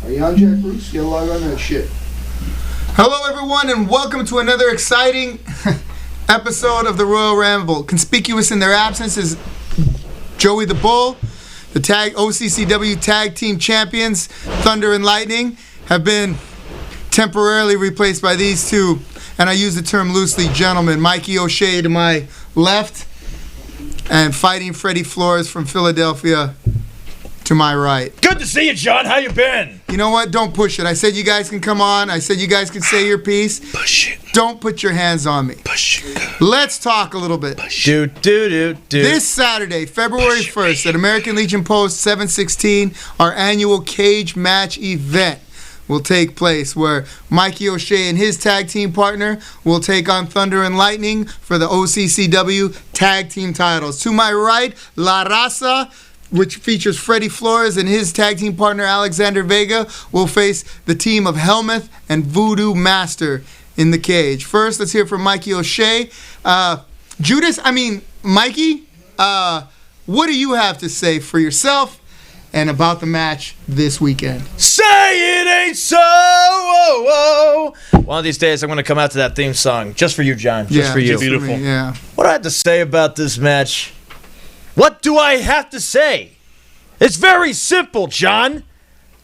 Are you on, Jack Bruce? You gotta log on to that shit. Hello, everyone, and welcome to another exciting episode of the Royal Ramble. Conspicuous in their absence is Joey the Bull. The OCCW Tag Team Champions, Thunder and Lightning, have been temporarily replaced by these two, and I use the term loosely, gentlemen. Mikey O'Shea to my left, and Fighting Freddie Flores from Philadelphia to my right. Good to see you, John. How you been? You know what? Don't push it. I said you guys can come on. I said you guys can say your piece. Push it. Don't put your hands on me. Push it. Let's talk a little bit. Do. This Saturday, February 1st, at American Legion Post 716, our annual cage match event will take place, where Mikey O'Shea and his tag team partner will take on Thunder and Lightning for the OCCW tag team titles. To my right, La Raza, which features Freddie Flores and his tag team partner Alexander Vega, will face the team of Helmuth and Voodoo Master in the cage. First, let's hear from Mikey O'Shea. Mikey, what do you have to say for yourself and about the match this weekend? Say it ain't so. Oh, oh. One of these days, I'm going to come out to that theme song just for you, John. Just for you. Just beautiful. Me, yeah. What do I have to say about this match? What do I have to say? It's very simple, John.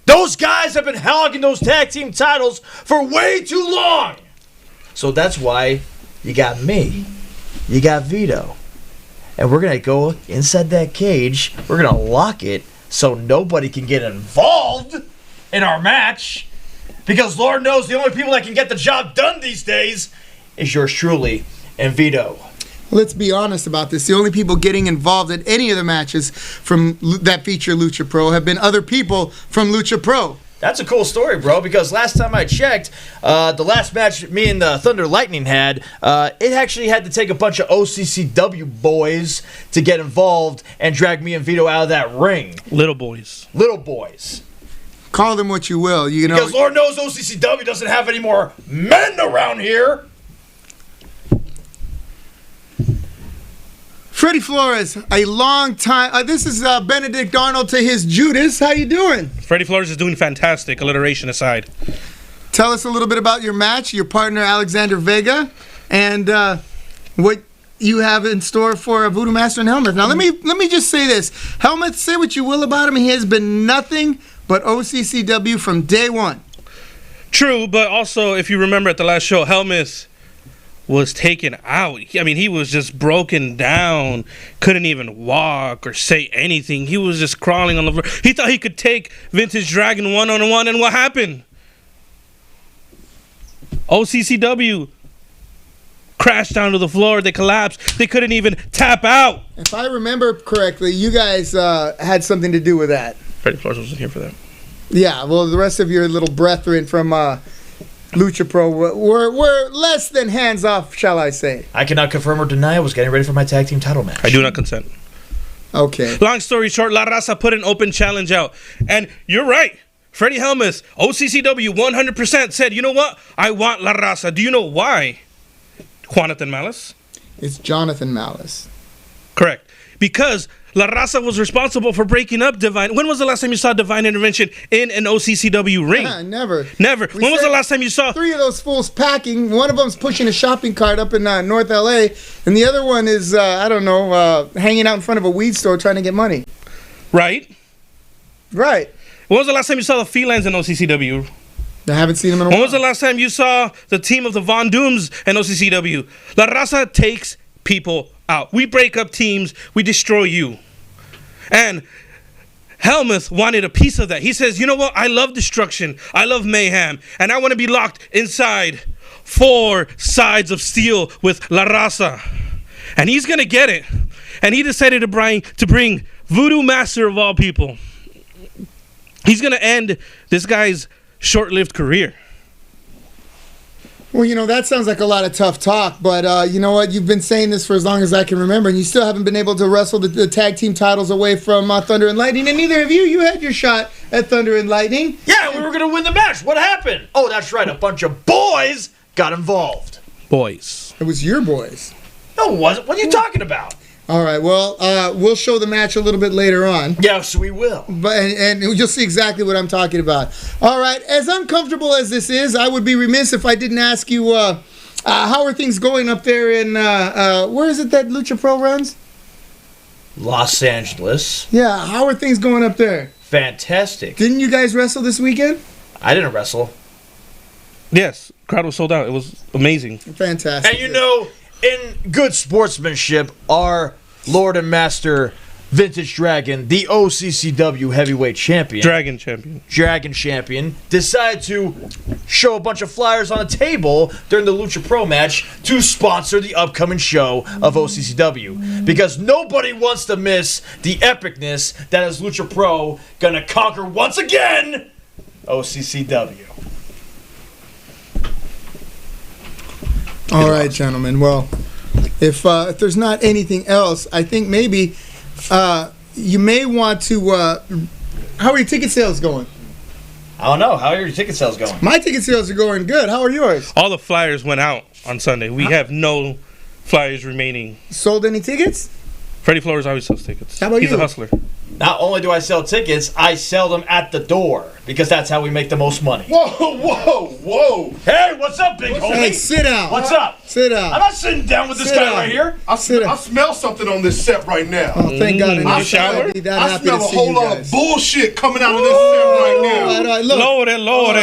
Those guys have been hogging those tag team titles for way too long. So that's why you got me. You got Vito. And we're going to go inside that cage. We're going to lock it so nobody can get involved in our match. Because Lord knows the only people that can get the job done these days is yours truly and Vito. Let's be honest about this. The only people getting involved at any of the matches from that feature Lucha Pro have been other people from Lucha Pro. That's a cool story, bro, because last time I checked, the last match me and the Thunder Lightning had, it actually had to take a bunch of OCCW boys to get involved and drag me and Vito out of that ring. Little boys. Call them what you will. Because Lord knows OCCW doesn't have any more men around here. Freddie Flores, a long time. This is Benedict Arnold to his Judas. How you doing? Freddie Flores is doing fantastic, alliteration aside. Tell us a little bit about your match, your partner Alexander Vega, and what you have in store for Voodoo Master and Helmuth. Now, let me just say this. Helmuth, say what you will about him, he has been nothing but OCCW from day one. True, but also, if you remember at the last show, Helmuth was taken out. I mean, he was just broken down, couldn't even walk or say anything. He was just crawling on the floor. He thought he could take Vintage Dragon one-on-one, and what happened? OCCW crashed down to the floor. They collapsed. They couldn't even tap out. If I remember correctly, you guys had something to do with that. Freddie Flores wasn't here for that. Yeah, well, the rest of your little brethren from Lucha Pro were less than hands off, shall I say. I cannot confirm or deny I was getting ready for my tag team title match. I do not consent. Okay. Long story short, La Raza put an open challenge out. And you're right. Freddie Helmuth, OCCW 100% said, you know what? I want La Raza. Do you know why? Jonathan Malice? It's Jonathan Malice. Correct. Because La Raza was responsible for breaking up Divine. When was the last time you saw Divine Intervention in an OCCW ring? Never. When was the last time you saw 3 of those fools packing? One of them's pushing a shopping cart up in North LA, and the other one is, hanging out in front of a weed store trying to get money. Right. Right. When was the last time you saw the Felines in OCCW? I haven't seen them in a while. When was the last time you saw the team of the Von Dooms in OCCW? La Raza takes people out. We break up teams. We destroy you. And Helmuth wanted a piece of that. He says, you know what? I love destruction. I love mayhem. And I want to be locked inside 4 sides of steel with La Raza. And he's going to get it. And he decided to bring Voodoo Master of all people. He's going to end this guy's short-lived career. Well, that sounds like a lot of tough talk, but you know what? You've been saying this for as long as I can remember, and you still haven't been able to wrestle the tag team titles away from Thunder and Lightning, and neither of you. You had your shot at Thunder and Lightning. Yeah, we were going to win the match. What happened? Oh, that's right. A bunch of boys got involved. Boys. It was your boys. No, it wasn't. What are you talking about? All right. Well, we'll show the match a little bit later on. Yes, we will. But and you'll see exactly what I'm talking about. All right. As uncomfortable as this is, I would be remiss if I didn't ask you, how are things going up there in, where is it that Lucha Pro runs? Los Angeles. Yeah. How are things going up there? Fantastic. Didn't you guys wrestle this weekend? I didn't wrestle. Yes, crowd was sold out. It was amazing. Fantastic. And you know, in good sportsmanship, our Lord and Master Vintage Dragon, the OCCW heavyweight champion, Dragon champion, decided to show a bunch of flyers on a table during the Lucha Pro match to sponsor the upcoming show of OCCW. Because nobody wants to miss the epicness that is Lucha Pro gonna conquer once again OCCW. All right, gentlemen. Well, if there's not anything else, I think maybe you may want to. How are your ticket sales going? I don't know. How are your ticket sales going? My ticket sales are going good. How are yours? All the flyers went out on Sunday. We have no flyers remaining. Sold any tickets? Freddie Flores always sells tickets. How about He's you? a hustler. Not only do I sell tickets, I sell them at the door because that's how we make the most money. Whoa. Hey, what's up, big homie? Hey, sit down. What's up? Sit I'm down. not sitting down with this Sit guy down. right here. I Sit down. smell something on this set right now. Oh, thank God. In the shower? I'd be that I happy smell to a see whole you lot guys. of bullshit coming out of this set right now. All right, look. Lord, oh, Lord,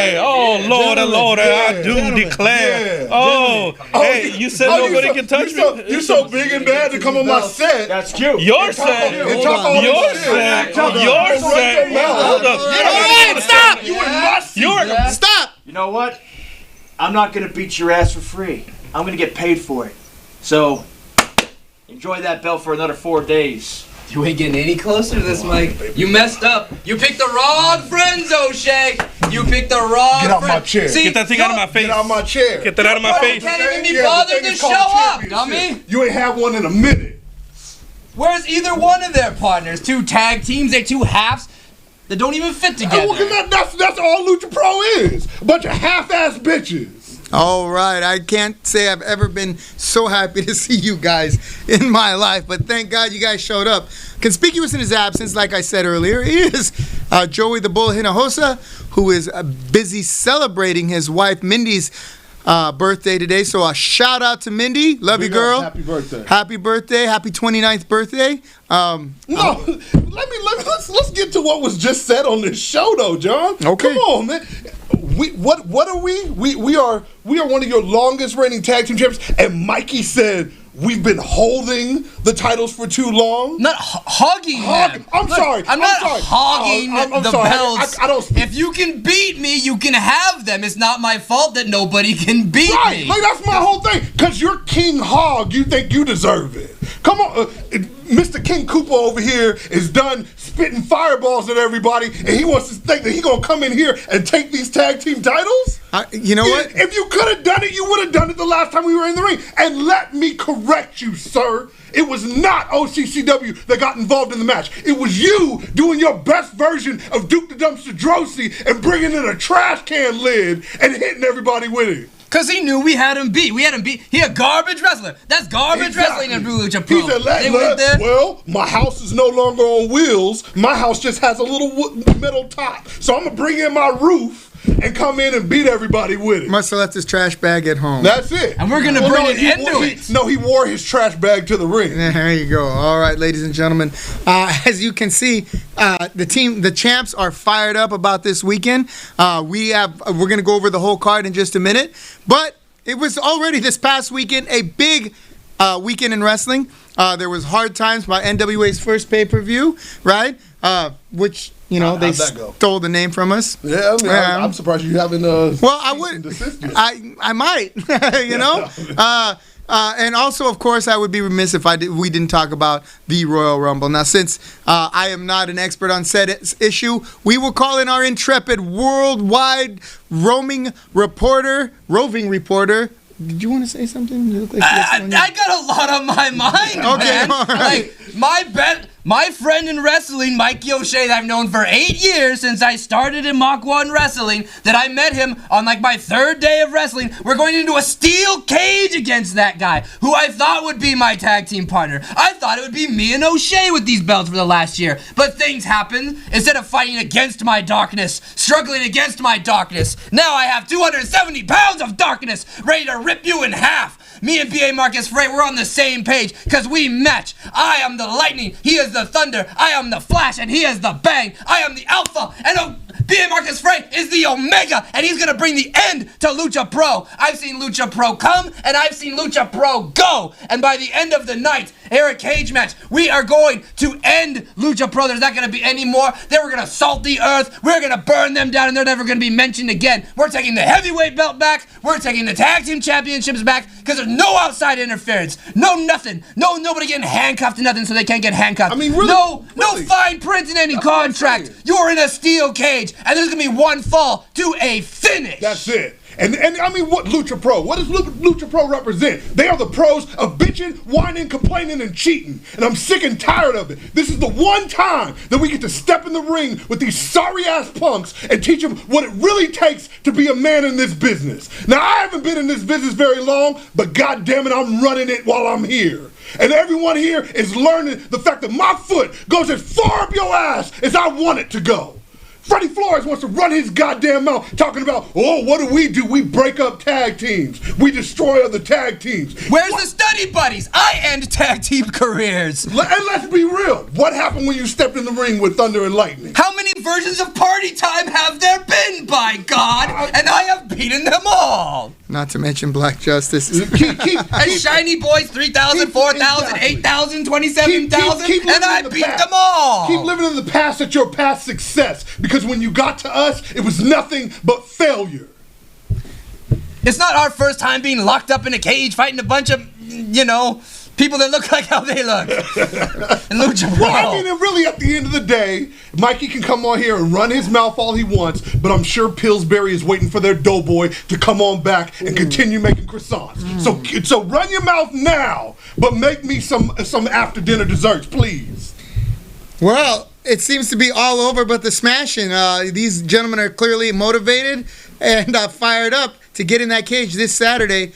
Gentlemen, I do gentlemen, declare. yeah, Oh, hey, you said nobody can touch me. You so big and bad to come on my set. That's cute. Your And set. talk all Your this shit. set. Hold on. Your Right set. there, mouth. Hold up. All right, stop. You in my seat. Your Stop. You know what? I'm not going to beat your ass for free. I'm going to get paid for it. So, enjoy that belt for another 4 days. You ain't getting any closer to this, Mike. You messed up. You picked the wrong friends, O'Shea. You picked the wrong Get out my friends. chair. See, Get that thing out of my face. Get out my chair. Get that out of my face. can't even be Yeah, the bothered thing to is show called up, championship. dummy. You ain't had one in a minute. Where's either one of their partners? Two tag teams, they're two halves that don't even fit Hey, together. well, that's all Lucha Pro is. A bunch of half-ass bitches. All right. I can't say I've ever been so happy to see you guys in my life, but thank God you guys showed up. Conspicuous in his absence, like I said earlier, is Joey the Bull Hinojosa, who is busy celebrating his wife Mindy's birthday today. So a shout out to Mindy. Love you, Big up. girl. Happy birthday. Happy birthday. Happy 29th birthday. No, let's get to what was just said on this show, though, John. Okay. Come on, man. What are we? We are one of your longest reigning tag team champions. And Mikey said we've been holding the titles for too long. Not hogging them. I'm sorry. I'm not hogging I'm the sorry. belts. I don't speak. If you can beat me, you can have them. It's not my fault that nobody can beat Right, me. like that's my whole thing. Cause you're King Hog, you think you deserve it. Come on, Mr. King Koopa over here is done spitting fireballs at everybody, and he wants to think that he gonna come in here and take these tag team titles. You know what? If you could have done it, you would have done it the last time we were in the ring. And let me correct you, sir. It was not OCCW that got involved in the match. It was you doing your best version of Duke the Dumpster Drosy and bringing in a trash can lid and hitting everybody with it. Because he knew we had him beat. We had him beat. He a garbage wrestler. That's garbage wrestling in Lucha Pro. He said, They went there. well, my house is no longer on wheels. My house just has a little metal top. So I'm going to bring in my roof and come in and beat everybody with it. Must have left his trash bag at home. That's it. And we're going to bring an end to it. No, he wore his trash bag to the ring. There you go. All right, ladies and gentlemen. As you can see, the champs are fired up about this weekend. We're going to go over the whole card in just a minute. But it was already this past weekend a big weekend in wrestling. There was Hard Times by NWA's first pay-per-view, right? Which, you know, they How'd that go? stole the name from us. Yeah, I mean, I'm surprised you haven't. Well, I would. I might. You know. And also, of course, I would be remiss if we didn't talk about the Royal Rumble. Now, since I am not an expert on said issue, we will call in our intrepid worldwide roving reporter. Did you want to say something? You look like I got a lot on my mind, Okay, man. all right. Like my friend in wrestling, Mikey O'Shea, that I've known for 8 years since I started in Mach 1 Wrestling, that I met him on like my 3rd day of wrestling. We're going into a steel cage against that guy, who I thought would be my tag team partner. I thought it would be me and O'Shea with these belts for the last year. But things happened. Instead of fighting against my darkness, struggling against my darkness, now I have 270 pounds of darkness ready to rip you in half. Me and B.A. Marcus Frey, we're on the same page because we match. I am the lightning, he is the thunder. I am the flash and he is the bang. I am the alpha and B.A. Marcus Frey is the omega, and he's gonna bring the end to Lucha Pro. I've seen Lucha Pro come and I've seen Lucha Pro go. And by the end of the night, Eric Cage match, we are going to end Lucha Pro. There's not gonna be any more. They were gonna salt the earth. We're gonna burn them down and they're never gonna be mentioned again. We're taking the heavyweight belt back. We're taking the tag team championships back because there's no outside interference. No nothing. No nobody getting handcuffed to nothing so they can't get handcuffed. I mean, really? No Really? fine print in any contract. You're in a steel cage and there's gonna be one fall to a finish. That's it. And I mean, what Lucha Pro? What does Lucha Pro represent? They are the pros of bitching, whining, complaining, and cheating. And I'm sick and tired of it. This is the one time that we get to step in the ring with these sorry-ass punks and teach them what it really takes to be a man in this business. Now, I haven't been in this business very long, but goddammit, I'm running it while I'm here. And everyone here is learning the fact that my foot goes as far up your ass as I want it to go. Freddie Flores wants to run his goddamn mouth talking about, oh, what do? We break up tag teams. We destroy other tag teams. Where's the study buddies? I end tag team careers. And let's be real. What happened when you stepped in the ring with Thunder and Lightning? How many versions of Party Time have there been, by God? And I have beaten them all. Not to mention Black Justice. And Shiny Boys, 3,000, 4,000, exactly. 8,000, 27,000, Keep and I living in the beat past. them all. Keep living in the past at your past success. Because when you got to us, it was nothing but failure. It's not our first time being locked up in a cage fighting a bunch of, people that look like how they look. And Lucha Pro. Well, I mean, and really, at the end of the day, Mikey can come on here and run his mouth all he wants, but I'm sure Pillsbury is waiting for their doughboy to come on back and continue making croissants. So run your mouth now, but make me some after dinner desserts, please. Well, it seems to be all over but the smashing. These gentlemen are clearly motivated and fired up to get in that cage this Saturday,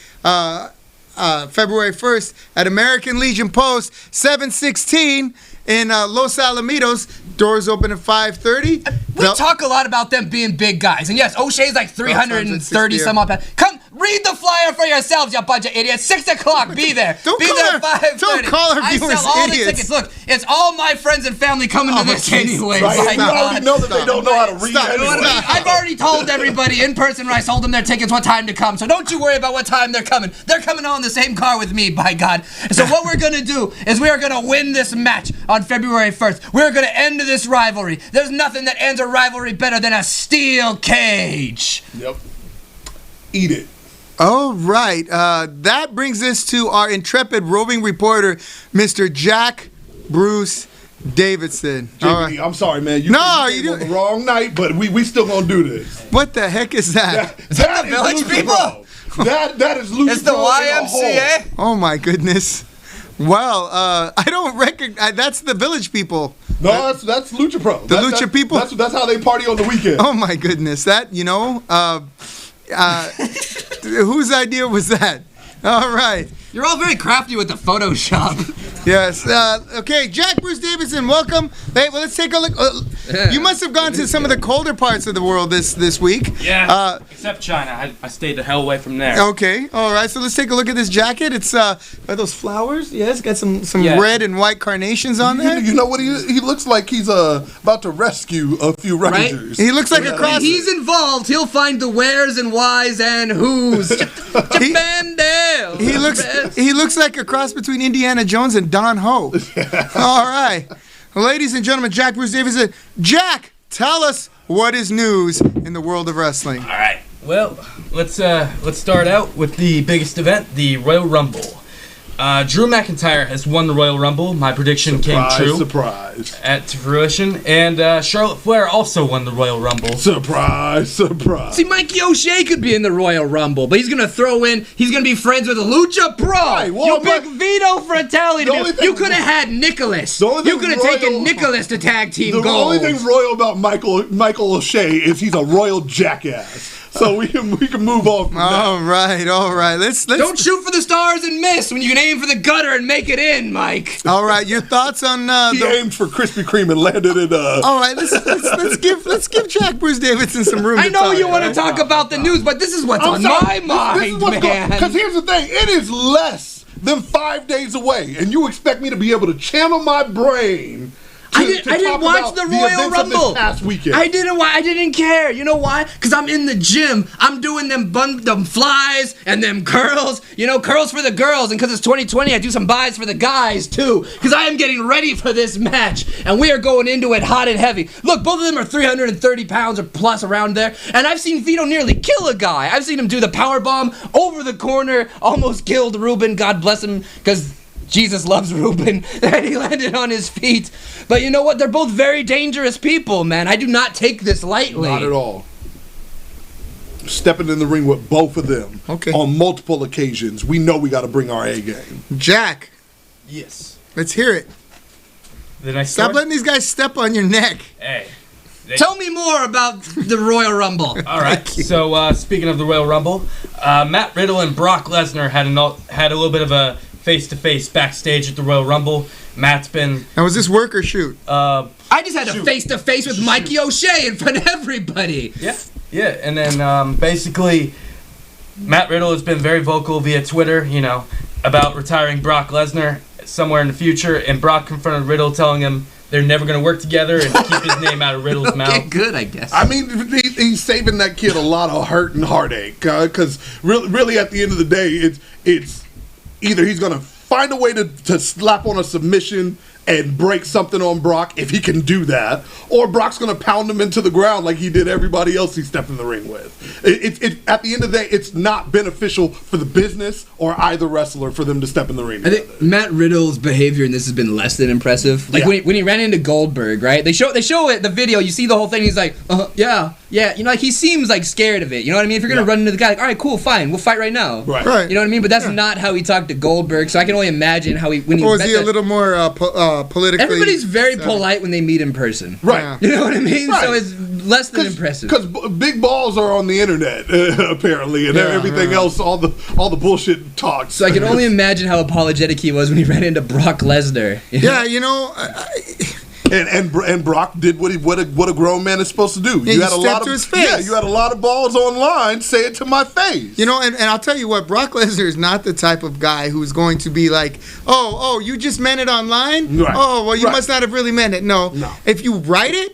February 1st at American Legion Post 716 in Los Alamitos. Doors open at 5:30. We talk a lot about them being big guys. And yes, O'Shea's like 330 some odd pounds. Come, read the flyer for yourselves, you bunch of idiots. 6 o'clock, be there. Don't be call there our- 5:30. don't call our I viewers sell all idiots. the tickets. Look, it's all my friends and family coming to this anyway. Stop. My You already God. know that they don't know how to read Stop. anyway. I've already told everybody in person when I sold them their tickets what time to come. So don't you worry about what time they're coming. They're coming on the same car with me, by God. So what we're going to do is we are going to win this match on February 1st. We're going to end this rivalry. There's nothing that ends a rivalry better than a steel cage. Yep. Eat it. All right. That brings us to our intrepid roving reporter, Mr. Jack Bruce Davidson. All JBD, right. I'm sorry, man. You you came on the wrong night, but we still gonna do this. What the heck is that? That the is Village Lucha people? Pro. That is Lucha It's the Pro in a whole. YMCA. Oh my goodness. Well, I don't recognize. That's the Village People. No, that's Lucha Pro. The Lucha people? That's how they party on the weekend. Oh my goodness. That whose idea was that? All right. You're all very crafty with the Photoshop. Yes. Okay, Jack Bruce Davidson, welcome. Hey, well, let's take a look. You must have gone to some of the colder parts of the world this week. Yeah, except China. I stayed the hell away from there. Okay. All right. So let's take a look at this jacket. It's are those flowers? Yeah, it's got some Yeah. red and white carnations on there. You know what he looks like? He's about to rescue a few rangers. He looks like a cross. When he's involved, he'll find the wheres and whys and who's. Japandale. He looks like a cross between Indiana Jones and Don Ho. All right. Ladies and gentlemen, Jack Bruce Davidson. Jack, tell us what is news in the world of wrestling. All right. Well, let's start out with the biggest event, the Royal Rumble. Drew McIntyre has won the Royal Rumble. My prediction came true. Surprise. To fruition. And Charlotte Flair also won the Royal Rumble. Surprise. See, Mikey O'Shea could be in the Royal Rumble, but he's going to be friends with a Lucha Pro. Right, well, You pick Vito Fratelli. You could have had Nicholas. You could have taken Nicholas to tag team The gold. only thing royal about Michael O'Shea is he's a royal jackass. So we can move on from that. All right. Let's Don't shoot for the stars and miss when you can aim for the gutter and make it in, Mike. All right, your thoughts on He aimed for Krispy Kreme and landed it. All right, let's give Jack Bruce Davidson some room. I know you want to right? talk about the news, but this is what's I'm on sorry, my this is mind, what's man. Because here's the thing, it is less than 5 days away, and you expect me to be able to channel my brain. I didn't watch the Royal Rumble. Past weekend. I didn't care. You know why? Because I'm in the gym. I'm doing them flies and them curls. Curls for the girls. And because it's 2020, I do some buys for the guys too. Because I am getting ready for this match, and we are going into it hot and heavy. Look, both of them are 330 pounds or plus around there, and I've seen Vito nearly kill a guy. I've seen him do the power bomb over the corner, almost killed Ruben. God bless him, because Jesus loves Ruben, and he landed on his feet. But you know what? They're both very dangerous people, man. I do not take this lightly. Not at all. Stepping in the ring with both of them on multiple occasions. We know we got to bring our A game. Jack. Yes. Let's hear it. Stop letting these guys step on your neck. Hey. Tell me more about the Royal Rumble. All right. So speaking of the Royal Rumble, Matt Riddle and Brock Lesnar had a little bit of a face-to-face backstage at the Royal Rumble. Matt's been... Now, was this work or shoot? I just had a face-to-face with Mikey O'Shea in front of everybody. Yeah. And then basically, Matt Riddle has been very vocal via Twitter, about retiring Brock Lesnar somewhere in the future. And Brock confronted Riddle, telling him they're never going to work together and keep his name out of Riddle's mouth. Good, I guess. I mean, he's saving that kid a lot of hurt and heartache. Because really, at the end of the day, it's either he's going to find a way to slap on a submission and break something on Brock if he can do that, or Brock's going to pound him into the ground like he did everybody else he stepped in the ring with. At the end of the day, it's not beneficial for the business or either wrestler for them to step in the ring together. I think Matt Riddle's behavior in this has been less than impressive. Like when he ran into Goldberg, right? They show it the video. You see the whole thing. He's like, yeah. Like he seems like scared of it. You know what I mean? If you're gonna run into the guy, like, all right, cool, fine, we'll fight right now. Right. You know what I mean? But that's not how he talked to Goldberg. So I can only imagine how when he. Or is he a little more politically? Everybody's very polite when they meet in person. Right. Yeah. You know what I mean? Right. So it's less than impressive. Because big balls are on the internet, apparently, and everything else, all the bullshit talks. So I can only imagine how apologetic he was when he ran into Brock Lesnar. Yeah, And Brock did what a grown man is supposed to do. Yeah, you had a lot to of his face. Yeah, you had a lot of balls online. Say it to my face. and I'll tell you what, Brock Lesnar is not the type of guy who's going to be like, oh, you just meant it online? Right. Oh, well, you must not have really meant it. No. If you write it,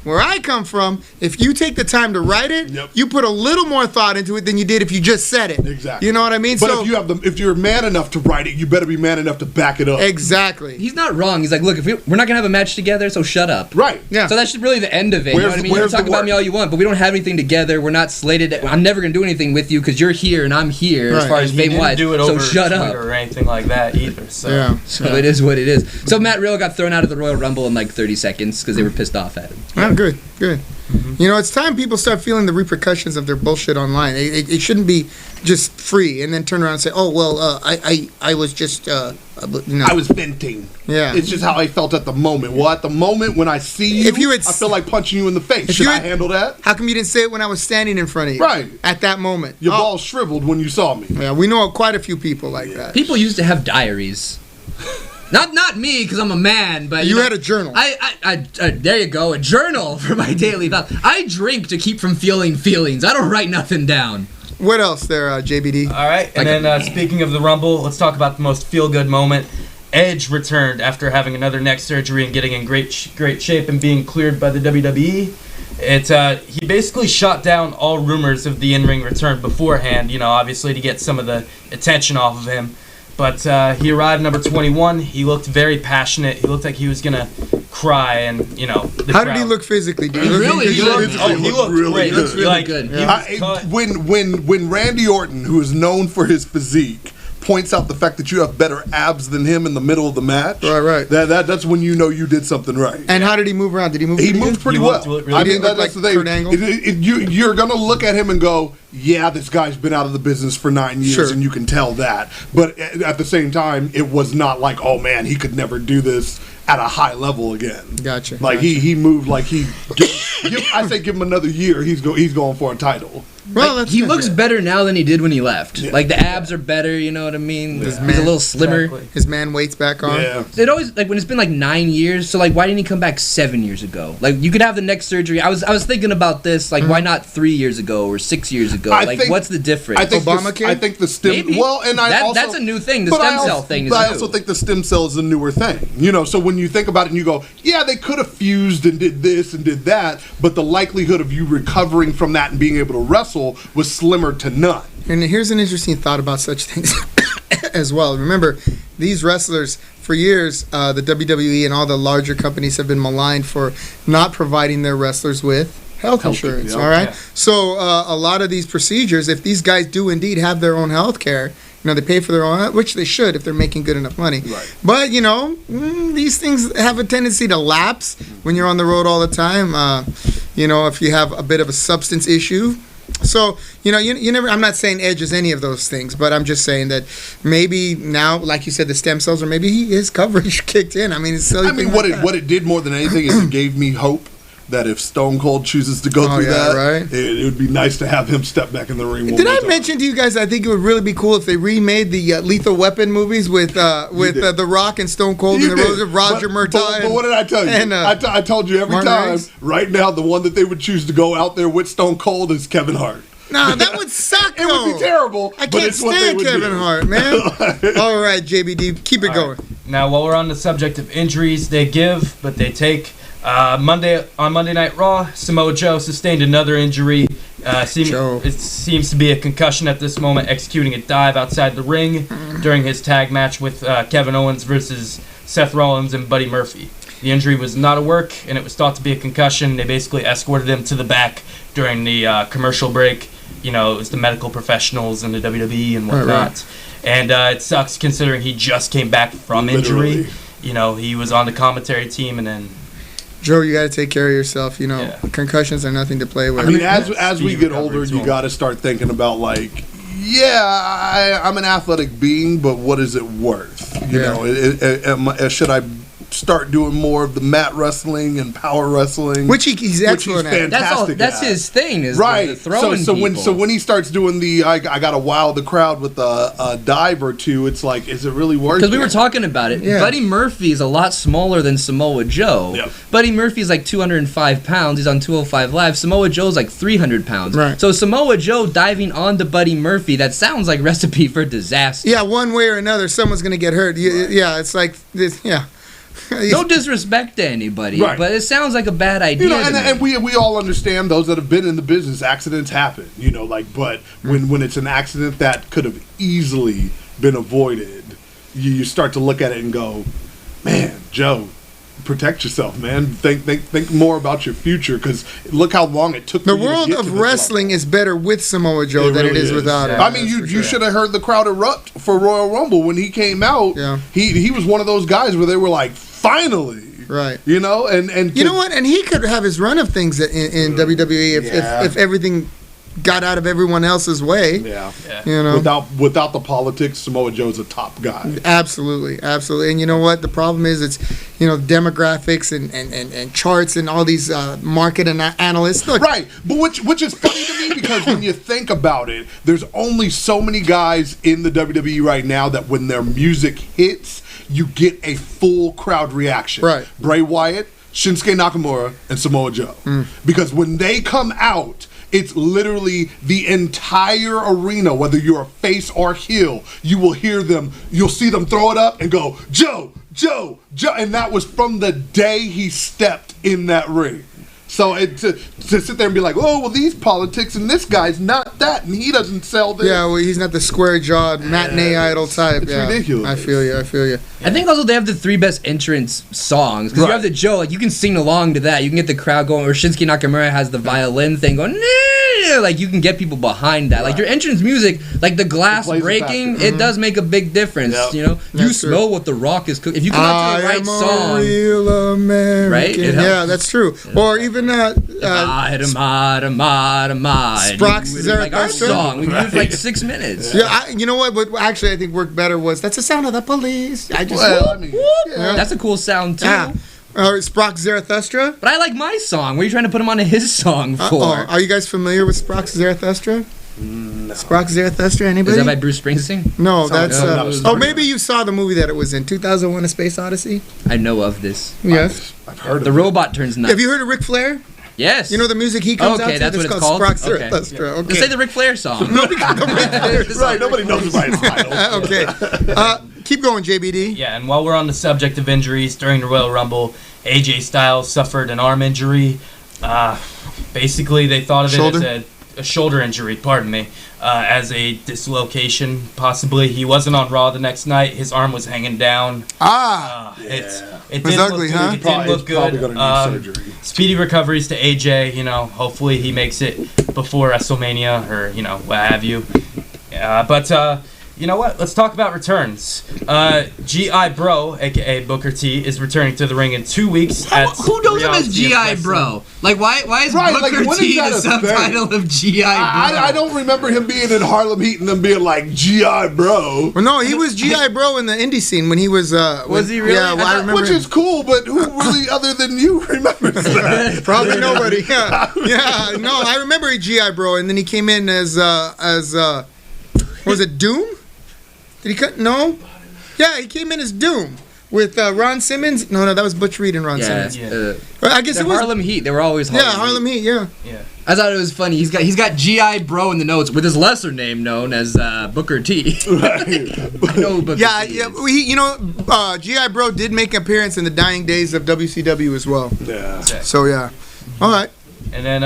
where I come from, if you take the time to write it, you put a little more thought into it than you did if you just said it. Exactly. You know what I mean? But if you're man enough to write it, you better be man enough to back it up. Exactly. He's not wrong. He's like, look, if we're not gonna have a match together, so shut up. Right. Yeah. So that's really the end of it. You know what I mean? You can talk about me all you want, but we don't have anything together. We're not slated. I'm never gonna do anything with you because you're here and I'm here as far as fame wise. Do it so over shut up or anything like that either. So. Yeah. So it is what it is. So Matt Riddle got thrown out of the Royal Rumble in like 30 seconds because they were pissed off at him. Oh, good. Mm-hmm. It's time people start feeling the repercussions of their bullshit online. It shouldn't be just free and then turn around and say, oh, well, I was just, I was venting. Yeah. It's just how I felt at the moment. Well, at the moment when I see you, I feel like punching you in the face. Should I handle that? How come you didn't say it when I was standing in front of you? Right. At that moment. Your balls shriveled when you saw me. Yeah, we know quite a few people like that. People used to have diaries. Not me, because I'm a man, but you had a journal. I there you go, a journal for my daily thoughts. I drink to keep from feeling feelings. I don't write nothing down. What else there, JBD? All right, and then speaking of the Rumble, let's talk about the most feel-good moment. Edge returned after having another neck surgery and getting in great shape and being cleared by the WWE. He basically shot down all rumors of the in-ring return beforehand, obviously to get some of the attention off of him. But he arrived number 21. He looked very passionate. He looked like he was going to cry and, How did he look physically? He looked really great. He looked really good. Yeah. When Randy Orton, who is known for his physique, points out the fact that you have better abs than him in the middle of the match. Right. That's when you know you did something right. And how did he move around? Did he move? He moved pretty well. I mean, that's the thing. Kurt Angle? You're gonna look at him and go, yeah, this guy's been out of the business for 9 years, and you can tell that. But at the same time, it was not like, oh man, he could never do this at a high level again. Gotcha. Like he moved like I say give him another year, he's going for a title. Well, he looks better now than he did when he left. Yeah. Like the abs are better, you know what I mean? Yeah. He's a little slimmer. Exactly. his man weight's back on. Yeah. It always like when it's been like 9 years. So like, why didn't he come back 7 years ago? Like you could have the neck surgery. I was thinking about this. Like why not 3 years ago or 6 years ago? What's the difference? I think Obamacare? I think the stem. Maybe. Well, and that's a new thing. The stem cell thing is But I new. also think the stem cell is a newer thing. You know, so when you think about it and you go, yeah, they could have fused and did this and did that, but the likelihood of you recovering from that and being able to wrestle was slimmer to none. And here's an interesting thought about such things as well. Remember, these wrestlers, for years, the WWE and all the larger companies have been maligned for not providing their wrestlers with health insurance, yeah. all right? Yeah. So a lot of these procedures, if these guys do indeed have their own health care, they pay for their own, which they should if they're making good enough money. Right. But, these things have a tendency to lapse when you're on the road all the time. If you have a bit of a substance issue. So, you never, I'm not saying Edge is any of those things, but I'm just saying that maybe now, like you said, the stem cells, or maybe his coverage kicked in. I mean, what it did more than anything is it gave me hope that if Stone Cold chooses to go through that, right. it would be nice to have him step back in the ring. Did I mention to you guys? I think it would really be cool if they remade the Lethal Weapon movies with The Rock and Stone Cold and the Rose of Roger Murtaugh. But what did I tell you? And, I told you every Martin time. Riggs? Right now, the one that they would choose to go out there with Stone Cold is Kevin Hart. Nah, that would suck. It would be terrible. I but can't it's what they stand would Kevin do. Hart, man. All right, JBD, keep it going. Now, while we're on the subject of injuries, they give, but they take. On Monday Night Raw, Samoa Joe sustained another injury. It seems to be a concussion at this moment, executing a dive outside the ring during his tag match with Kevin Owens versus Seth Rollins and Buddy Murphy. The injury was not a work, and it was thought to be a concussion. They basically escorted him to the back during the commercial break. It was the medical professionals and the WWE and whatnot. Right. And it sucks considering he just came back from injury. He was on the commentary team and then... Joe, you got to take care of yourself. Concussions are nothing to play with. I mean, as we get older, you got to start thinking about I'm an athletic being, but what is it worth? Should I start doing more of the mat wrestling and power wrestling, which he's excellent at? That's his thing, is right. The throwing so when he starts doing I got to wow the crowd with a dive or two, it's like, is it really worth it? Because we were talking about it. Yeah. Buddy Murphy is a lot smaller than Samoa Joe. Yep. Buddy Murphy is like 205 pounds. He's on 205 Live. Samoa Joe's like 300 pounds. Right. So Samoa Joe diving onto Buddy Murphy, that sounds like recipe for disaster. Yeah, one way or another, someone's going to get hurt. Right. Yeah, it's like this. Yeah. No disrespect to anybody, right. But it sounds like a bad idea. And we all understand, those that have been in the business, accidents happen. But when it's an accident that could have easily been avoided, you start to look at it and go, man, Joe, protect yourself, man. Think more about your future, because look how long it took. The world of wrestling is better with Samoa Joe than it is without him. I mean, you should have heard the crowd erupt for Royal Rumble when he came out. Yeah. He was one of those guys where they were like, finally. Right. And you know what? And he could have his run of things in WWE if everything got out of everyone else's way. Yeah. Without the politics, Samoa Joe's a top guy. Absolutely. And you know what? The problem is it's demographics and charts and all these market analysts. Look, right. But which is funny to me, because when you think about it, there's only so many guys in the WWE right now that when their music hits, you get a full crowd reaction. Right. Bray Wyatt, Shinsuke Nakamura, and Samoa Joe. Because when they come out, it's literally the entire arena, whether you're a face or heel, you'll see them throw it up and go, Joe, Joe, Joe. And that was from the day he stepped in that ring. So to sit there and be like, oh, well, these politics and this guy's not that, and he doesn't sell this. Yeah, well, he's not the square-jawed matinee idol type. It's ridiculous. I feel you. I think also they have the three best entrance songs, because you have the Joe, like you can sing along to that. You can get the crowd going. Or Shinsuke Nakamura has the violin thing going, arena, like you can get people behind that. Like your entrance music, like the glass breaking, it does make a big difference. Yep. You know, you That's smell what the Rock is cooking. If you come out to the right song, real American. Right? It helps. Yeah, that's true. Or even Sprock's like our Zarathustra. song, we can do it for like 6 minutes. Yeah, you know what actually I think worked better was that's the sound of the police. I just That's a cool sound too. yeah. Or Sprock's Zarathustra. But I like my song. What are you trying to put him on his song for? Are you guys familiar with Sprock's Zarathustra? No. Sprock's Zarathustra, anybody? Is that by Bruce Springsteen? No, that's no. maybe you saw the movie that it was in, 2001: A Space Odyssey. I know of this. Yes. I've heard of The robot turns nuts. Have you heard of Ric Flair? Yes. You know the music he comes out to? that's what It's it's called called? Sprock's Okay. Zarathustra. Okay. Let's say the Ric Flair song. Right, nobody knows about his title. Okay. Keep going, JBD. Yeah, and while we're on the subject of injuries, during the Royal Rumble, AJ Styles suffered an arm injury. Basically, they thought of it as a shoulder injury, as a dislocation, possibly. He wasn't on Raw the next night. His arm was hanging down. It was didn't ugly, look good. huh? It didn't look Probably good. gonna need surgery. Speedy recoveries to AJ. Hopefully he makes it before WrestleMania or what have you. But you know what? Let's talk about returns. G.I. Bro, aka Booker T, is returning to the ring in 2 weeks. Who knows him as G.I. Bro? Like, why is Booker when T is that the a subtitle of G.I. Bro? I don't remember him being in Harlem Heat and them being like G.I. Bro. Well, no, he was G.I. Bro in the indie scene when he was. Was he really? Yeah, well, I remember. Which is cool, but who really, other than you, remembers that? Probably nobody. Yeah, yeah. No, I remember G.I. Bro, and then he came in as was it Doom? Did he cut? No. Yeah, he came in as Doom with Ron Simmons. No, that was Butch Reed and Ron Simmons. I guess it was Harlem Heat. They were always Harlem Heat. Yeah. I thought it was funny. He's got G.I. Bro in the notes with his lesser name known as Booker T. I know who Booker T is. G.I. Bro did make an appearance in the dying days of WCW as well. Yeah. So yeah. All right. And then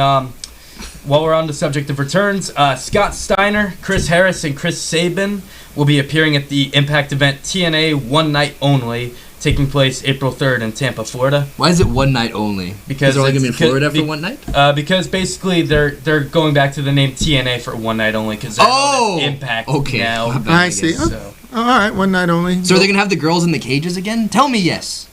while we're on the subject of returns, Scott Steiner, Chris Harris, and Chris Sabin will be appearing at the Impact event TNA One Night Only, taking place April 3rd in Tampa, Florida. Why is it one night only? Because they're only going to be in Florida for one night? Because basically they're going back to the name TNA for One Night Only because they're Impact now. I see. So. All right, one night only. So are they going to have the girls in the cages again? Tell me yes.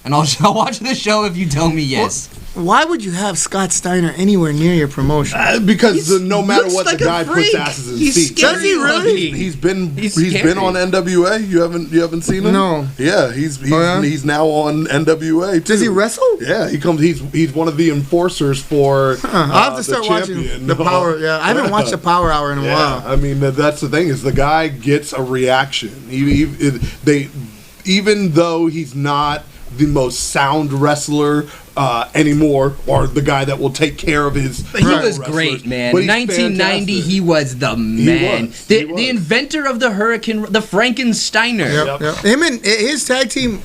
And I'll watch the show if you tell me yes. Why would you have Scott Steiner anywhere near your promotion? Because no matter what, like the guy a puts freak. asses in He's seats. scary Does he really? looking. He's been scary. on NWA. You haven't seen him? No. Yeah, he's now on NWA too. Does he wrestle? Yeah, he comes. He's one of the enforcers for. I'll have to start watching champion. the Power. Yeah, I haven't watched the Power Hour in a while. I mean that's the thing is the guy gets a reaction. Even though he's not the most sound wrestler anymore, or the guy that will take care of his. But he was great, man. But In he's 1990, fantastic. he was the man. He was. The inventor of the Hurricane, the Frankensteiner. Yep. Him and his tag team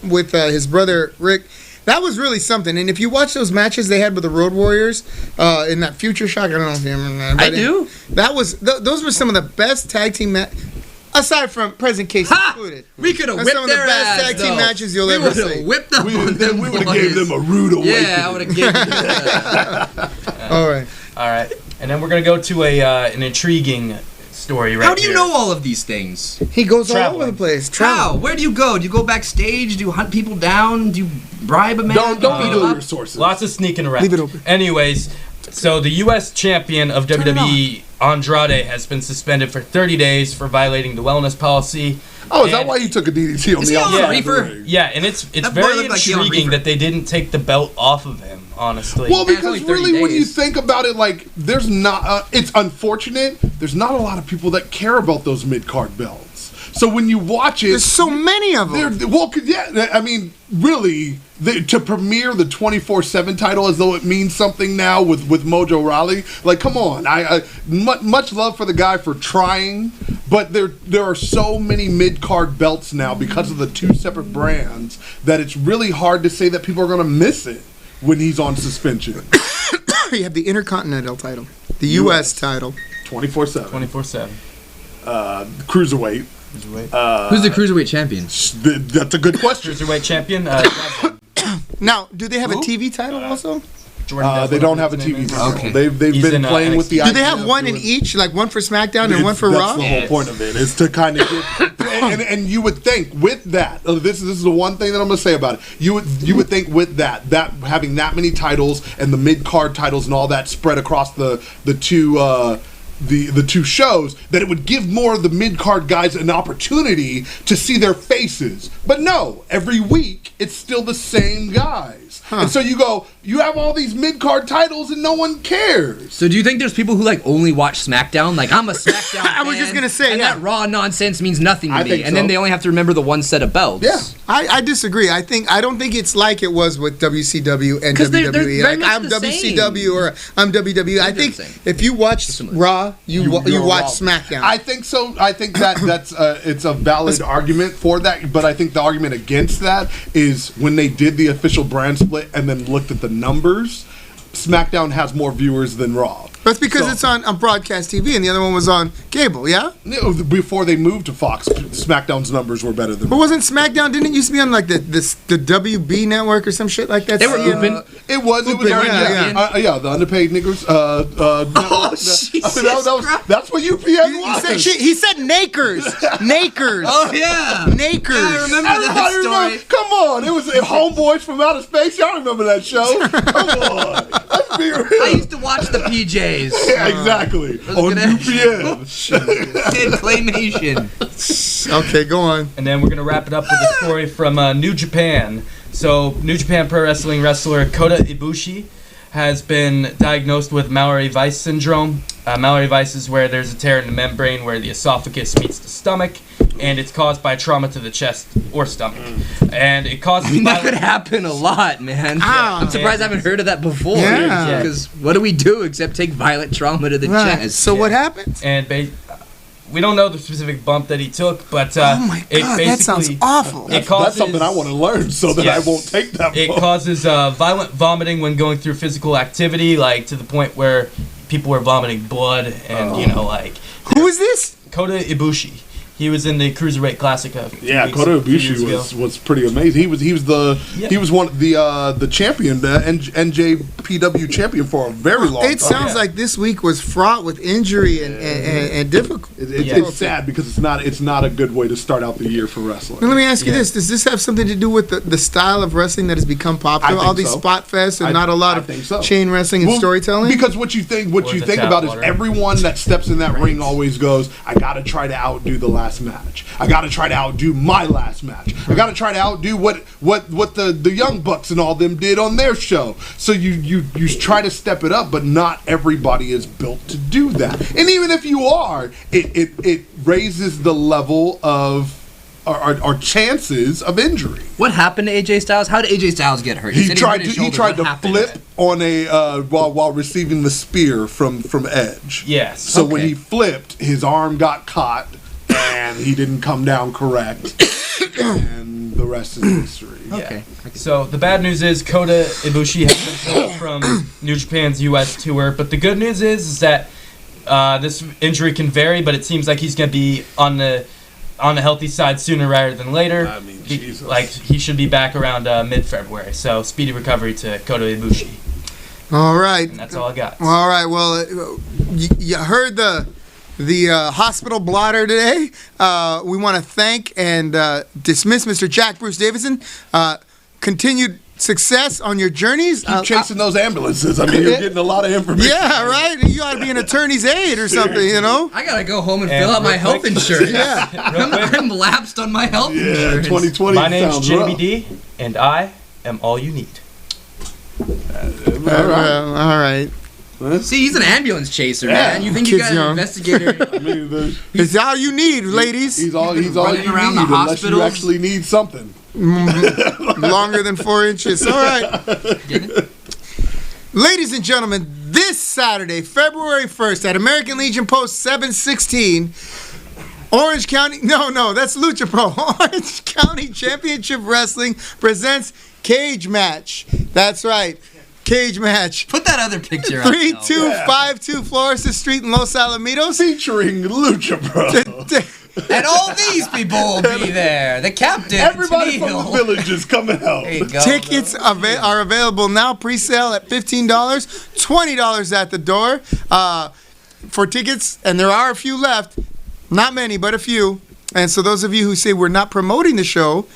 with his brother Rick. That was really something. And if you watch those matches they had with the Road Warriors in that Future Shock, I don't know if you remember that. I do. That was those were some of the best tag team matches. Aside from present case included. We could have That's whipped some of the their best ass, tag team though. matches you'll we ever would have see. whipped them on them We would have boys. gave them a rude awakening. Yeah, I would have given them All right. All right, and then we're gonna go to an intriguing story right How do you here. know all of these things? He goes all Traveling. over the place. How? Traveling. Where do you go? Do you go backstage? Do you hunt people down? Do you bribe a man? Don't beat him reveal up? your sources. Lots of sneaking around. Leave it open. Anyways, so the U.S. champion of WWE, Andrade, has been suspended for 30 days for violating the wellness policy. Oh, is that And- why you took a DDT on Is the he on outside? reefer? of the ring? Yeah, and it's That boy very looked like he on intriguing reefer. that they didn't take the belt off of him, honestly. Well, Yeah, it's because only 30 really, when you days. think about it, like, there's not. It's unfortunate. There's not a lot of people that care about those mid card belts. So when you watch it, There's so many of them. I mean, really, to premiere the 24/7 title as though it means something now with Mojo Rawley. Like, come on! Much love for the guy for trying, but there are so many mid card belts now because of the two separate brands that it's really hard to say that people are going to miss it when he's on suspension. You have the Intercontinental title, the U.S. title. 24/7. 24/7. Cruiserweight. Who's the cruiserweight champion? That's a good question. Cruiserweight champion. Now, do they have a TV title also? Jordan They Devlin, don't have a his name TV is. deal. Okay. They've He's been in, playing with the NXT. Do they idea have of one in doing- each, like one for SmackDown and one for That's Raw? the whole point of it, is to kind of get, and you would think with that, this is the one thing that I'm gonna say about it. You would think with that having that many titles and the mid card titles and all that spread across the two shows, that it would give more of the mid card guys an opportunity to see their faces. But no, every week it's still the same guys. And so you have all these mid card titles and no one cares. So do you think there's people who like only watch SmackDown? Like I'm a SmackDown I was fan, just gonna say, and yeah. that Raw nonsense means nothing to I me. think And then so. they only have to remember the one set of belts. Yeah. I disagree. I don't think it's like it was with WCW and 'Cause they're WWE. very Like much I'm the WCW or I'm WWE. I They're think the same. if you watch Raw, you You're watch wrong. SmackDown. I think so. I think that's it's a valid argument for that. But I think the argument against that is when they did the official brand split and then looked at the numbers, SmackDown has more viewers than Raw. That's because So- it's on broadcast TV and the other one was on cable, yeah? Before they moved to Fox, SmackDown's numbers were better than But Raw. wasn't SmackDown, didn't it used to be on like the WB network or some shit like that? They were CNN? open. It was yeah. the underpaid niggers. Jesus That's what UPN was. He said Nakers. Nakers. Oh yeah. Nakers. I remember Everybody that story. remember? Come on, it was Homeboys from Outer Space. Y'all remember that show? Come on, let's be real. I used to watch the PJs. Yeah, exactly. On gonna- UPN. Kid claymation. Okay, go on. And then we're going to wrap it up with a story from New Japan. So, New Japan Pro Wrestling wrestler Kota Ibushi has been diagnosed with Mallory Weiss syndrome. Mallory Weiss is where there's a tear in the membrane where the esophagus meets the stomach, and it's caused by trauma to the chest or stomach. And it causes That could happen a lot, man. Ah. I'm surprised I haven't heard of that before. Yeah. Because what do we do except take violent trauma to the Right. chest? So what happens? And we don't know the specific bump that he took, but Oh my it God, that basically sounds awful. It causes, That's something I want to learn so that Yes. I won't take that. It book. causes violent vomiting when going through physical activity, like to the point where people were vomiting blood, and Who is this? Kota Ibushi. He was in the Cruiserweight Classic. Yeah, Kota Ibushi was pretty amazing. He was the champion, the NJPW champion for a very long time. It sounds like this week was fraught with injury and difficult. It's sad because it's not a good way to start out the year for wrestling. Now, let me ask you this: does this have something to do with the style of wrestling that has become popular? I think All these so. spot fests and not a lot I of think so. chain wrestling and Well, storytelling. Because what you think Or the tap about water. is everyone that steps in that ring always goes, I gotta try to outdo the last match. I gotta try to outdo my last match. I gotta try to outdo what the Young Bucks and all them did on their show. So you try to step it up, but not everybody is built to do that. And even if you are, it raises the level of our chances of injury. What happened to AJ Styles? How did AJ Styles get hurt? He said tried hurt his to shoulder. flip What happened? on a while receiving the spear from Edge. Yes. So when Okay. he flipped, his arm got caught and he didn't come down correct, and the rest is history. Okay. So the bad news is Kota Ibushi has been pulled from New Japan's U.S. tour, but the good news is that this injury can vary, but it seems like he's going to be on the healthy side sooner rather than later. I mean, Jesus. He should be back around mid-February. So speedy recovery to Kota Ibushi, All right. and that's all I got. All right. Well, you heard the hospital blotter today. We want to thank and dismiss Mr. Jack Bruce Davidson. Continued success on your journeys. Keep chasing those ambulances. I mean, you're getting a lot of information. Yeah, right. You ought to be an attorney's aide or something, you know. I gotta go home and And fill out my real health quick- insurance. Yeah. I'm lapsed on my health Yeah, insurance. 2020 My name's sounds Jamie rough. D, and I am all you need. All right. See, he's an ambulance chaser, Yeah. man. You think you Kid's got an young. investigator? I mean, It's all you need, ladies. he's all you Running need around the unless you hospitals. actually need something. Longer than 4 inches. All right. Ladies and gentlemen, this Saturday, February 1st, at American Legion Post 716, Orange County, no, that's Lucha Pro. Orange County Championship Wrestling presents Cage Match. That's right. Cage Match. Put that other picture up. 3252 Florida Street in Los Alamitos. Featuring Lucha Bro. And all these people will be there. The captain, Everybody from the Tennille. village is coming out. There you go, Tickets are available now, pre-sale at $15, $20 at the door for tickets, and there are a few left. Not many, but a few. And so those of you who say we're not promoting the show,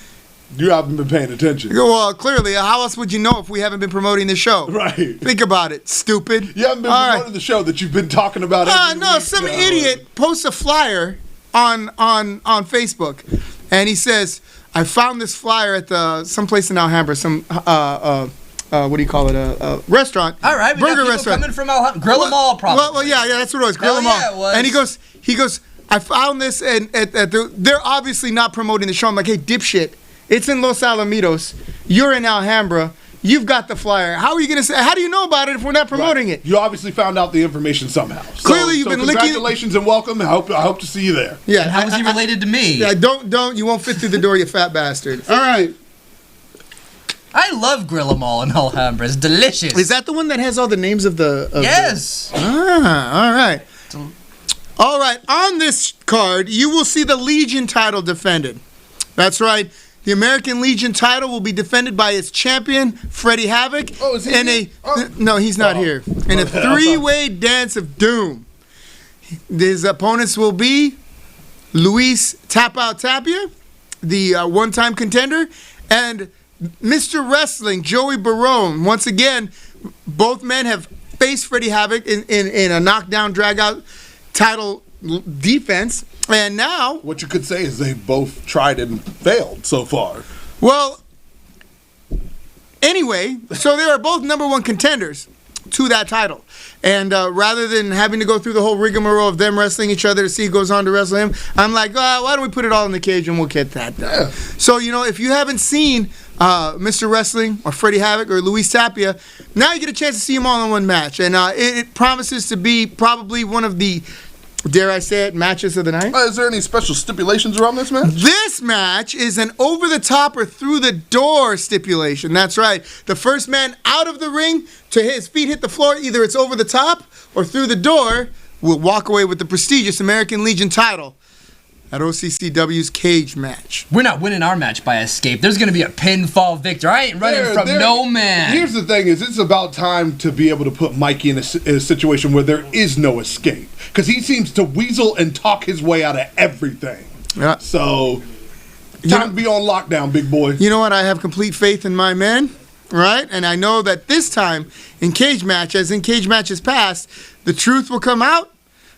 You haven't been paying attention. well, clearly, how else would you know if we haven't been promoting the show? Right. Think about it, stupid. You haven't been All promoting the show that you've been talking about every No, week, some idiot posts a flyer on Facebook, and he says, "I found this flyer at someplace in Alhambra, some what do you call it? A restaurant. All right, we burger got people restaurant. coming from Grill 'em All, probably. Well, yeah, that's what it was. Grill 'em Hell all. yeah, it was. And he goes, I found this, and they're obviously not promoting the show. I'm like, hey, dipshit, it's in Los Alamitos. You're in Alhambra. You've got the flyer. How are you gonna say? How do you know about it if we're not promoting it? You obviously found out the information somehow. Clearly you've been licking- Congratulations and welcome. I hope to see you there. Yeah. How is he related to me? Yeah, don't. You won't fit through the door, you fat bastard. All right. I love Grill 'em All in Alhambra. It's delicious. Is that the one that has all the names of the? Yes. All right. All right. On this card, you will see the Legion title defended. That's right. The American Legion title will be defended by its champion, Freddie Havoc. Oh, is he here? No, he's not Oh. here. In a three-way dance of doom. His opponents will be Luis Tap Out Tapia, the one-time contender, and Mr. Wrestling, Joey Barone. Once again, both men have faced Freddie Havoc in a knockdown, drag-out title defense. And now, What you could say is they both tried and failed so far. well, anyway, so they are both number one contenders to that title. And rather than having to go through the whole rigmarole of them wrestling each other to see who goes on to wrestle him, I'm like, why don't we put it all in the cage and we'll get that done. Yeah. So, if you haven't seen Mr. Wrestling or Freddie Havoc or Luis Tapia, now you get a chance to see them all in one match. And it promises to be probably one of the, dare I say it, matches of the night. Is there any special stipulations around this match? This match is an over-the-top or through-the-door stipulation. That's right. The first man out of the ring to his feet hit the floor, either it's over the top or through the door, will walk away with the prestigious American Legion title at OCCW's cage match. We're not winning our match by escape. There's going to be a pinfall victor. I ain't running from no man. Here's the thing: is it's about time to be able to put Mikey in a situation where there is no escape, because he seems to weasel and talk his way out of everything. Yeah. So, You time know- to be on lockdown, big boy. You know what? I have complete faith in my men, right? And I know that this time in cage match, as in cage matches past, the truth will come out,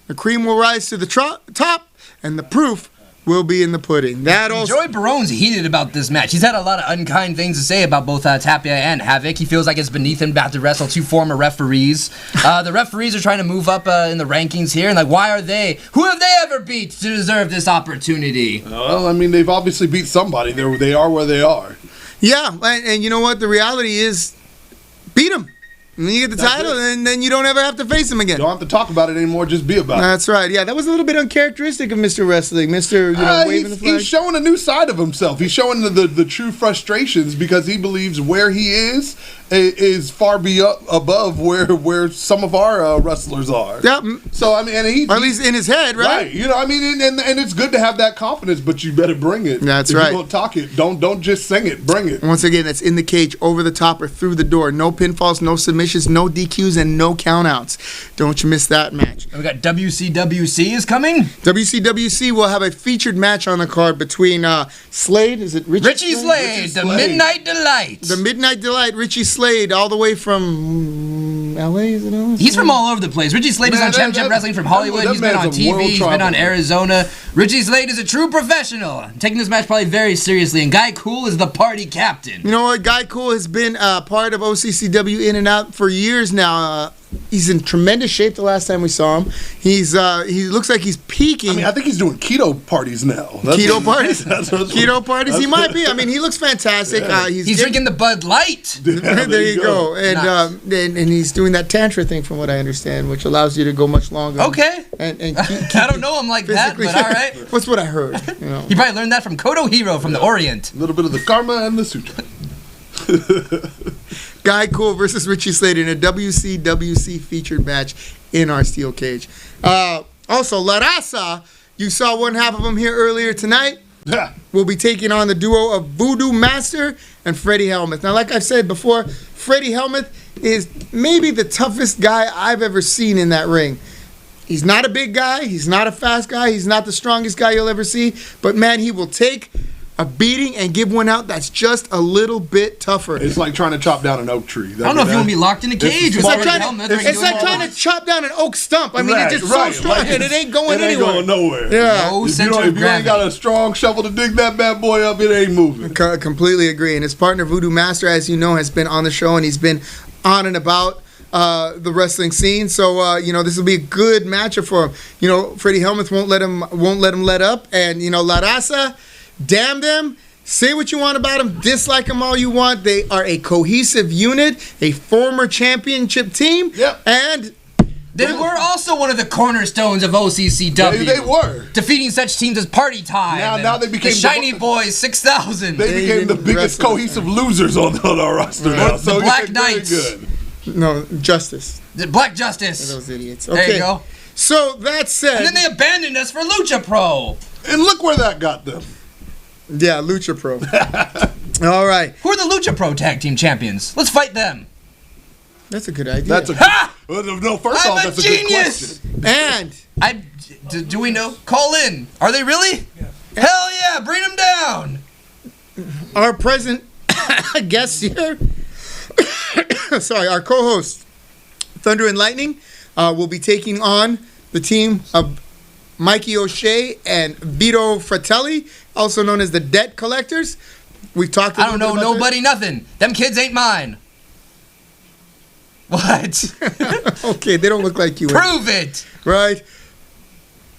the cream will rise to the top, and the proof will be in the pudding. That also. Joey Barone's heated about this match. He's had a lot of unkind things to say about both Tapia and Havoc. He feels like it's beneath him about to wrestle two former referees. The referees are trying to move up in the rankings here, and why are they? Who have they ever beat to deserve this opportunity? Well, I mean, they've obviously beat somebody. They are where they are. Yeah, and you know what? The reality is, beat him. And then you get the That's title, it. and then you don't ever have to face him again. You don't have to talk about it anymore. Just be about it. That's right. Yeah, that was a little bit uncharacteristic of Mr. Wrestling. Mr. Waving the flag. He's showing a new side of himself. He's showing the true frustrations because he believes where he is far above where some of our wrestlers are. Yeah, So I mean, and he, or at least in his head, right? right. I mean, and it's good to have that confidence, but you better bring it. That's if right. You're gonna talk it. Don't just sing it. Bring it. Once again, that's in the cage, over the top or through the door. No pinfalls, no submissions, no DQs, and no countouts. Don't you miss that match. And we got WCWC is coming. WCWC will have a featured match on the card between Slade. Is it Richie Slade, the Midnight Delight. The Midnight Delight, Richie Slade, all the way from LA, is it LA? He's from all over the place. Richie Slade is Man, on Championship Wrestling from Hollywood. that He's been on man's a TV. world He's been on traveler. Arizona. Richie Slade is a true professional, taking this match probably very seriously. And Guy Cool is the party captain. You know what? Guy Cool has been part of OCCW in and out for years now. He's in tremendous shape the last time we saw him. He looks like he's peaking. I mean, I think he's doing keto parties now. Keto parties? That's what's- Keto parties? He might be. I mean, he looks fantastic. He's drinking the Bud Light. there you go. And, Nice. and he's doing that tantra thing, from what I understand, which allows you to go much longer. Okay. And keep I don't know him like that, physically- but all right. What's what I heard? You probably learned that from Kodo Hiro from the Orient. A little bit of the karma and the sutra. Guy Cool versus Richie Slade in a WCWC featured match in our steel cage. Also, La Raza You saw one half of them here earlier tonight. Yeah. Will be taking on the duo of Voodoo Master and Freddie Helmuth. Now, like I've said before, Freddie Helmuth is maybe the toughest guy I've ever seen in that ring. He's not a big guy. He's not a fast guy. He's not the strongest guy you'll ever see. But, man, he will take a beating and give one out that's just a little bit tougher. It's like trying to chop down an oak tree. I don't know if you want to be locked in a cage. It's like trying to chop down an oak stump. I mean, it's just so strong and it ain't going anywhere. It ain't going nowhere. Yeah. No If center of you ain't gravity. got a strong shovel to dig that bad boy up, it ain't moving. Completely agree. And his partner, Voodoo Master, as you know, has been on the show and he's been on and about the wrestling scene. So, this will be a good matchup for him. Freddie Helmuth won't let him let up. And, La Raza, damn them. Say what you want about them, dislike them all you want. They are a cohesive unit, a former championship team. Yep. And they were also one of the cornerstones of OCCW. They were. Defeating such teams as Party Time. Now they became the Shiny Boys 6000. They became the biggest cohesive losers on our roster now. So the Black very Knights. good. No, Justice. The Black Justice. Those idiots. There Okay. you go. So that said, And then they abandoned us for Lucha Pro. And look where that got them. yeah, Lucha Pro. All right, Who are the Lucha Pro Tag Team Champions? Let's fight them. that's a good idea. That's a Ha! well, no. First I'm off, a that's a good genius! question. And Do we know? Call in. Are they really? Yeah. Hell yeah! Bring them down. our present guest here, sorry, our co-host, Thunder and Lightning, will be taking on the team of Mikey O'Shea and Vito Fratelli, also known as the Debt Collectors. We've talked. I don't know nobody, nothing. Them kids ain't mine. What? Okay, they don't look like you. Prove it. Right.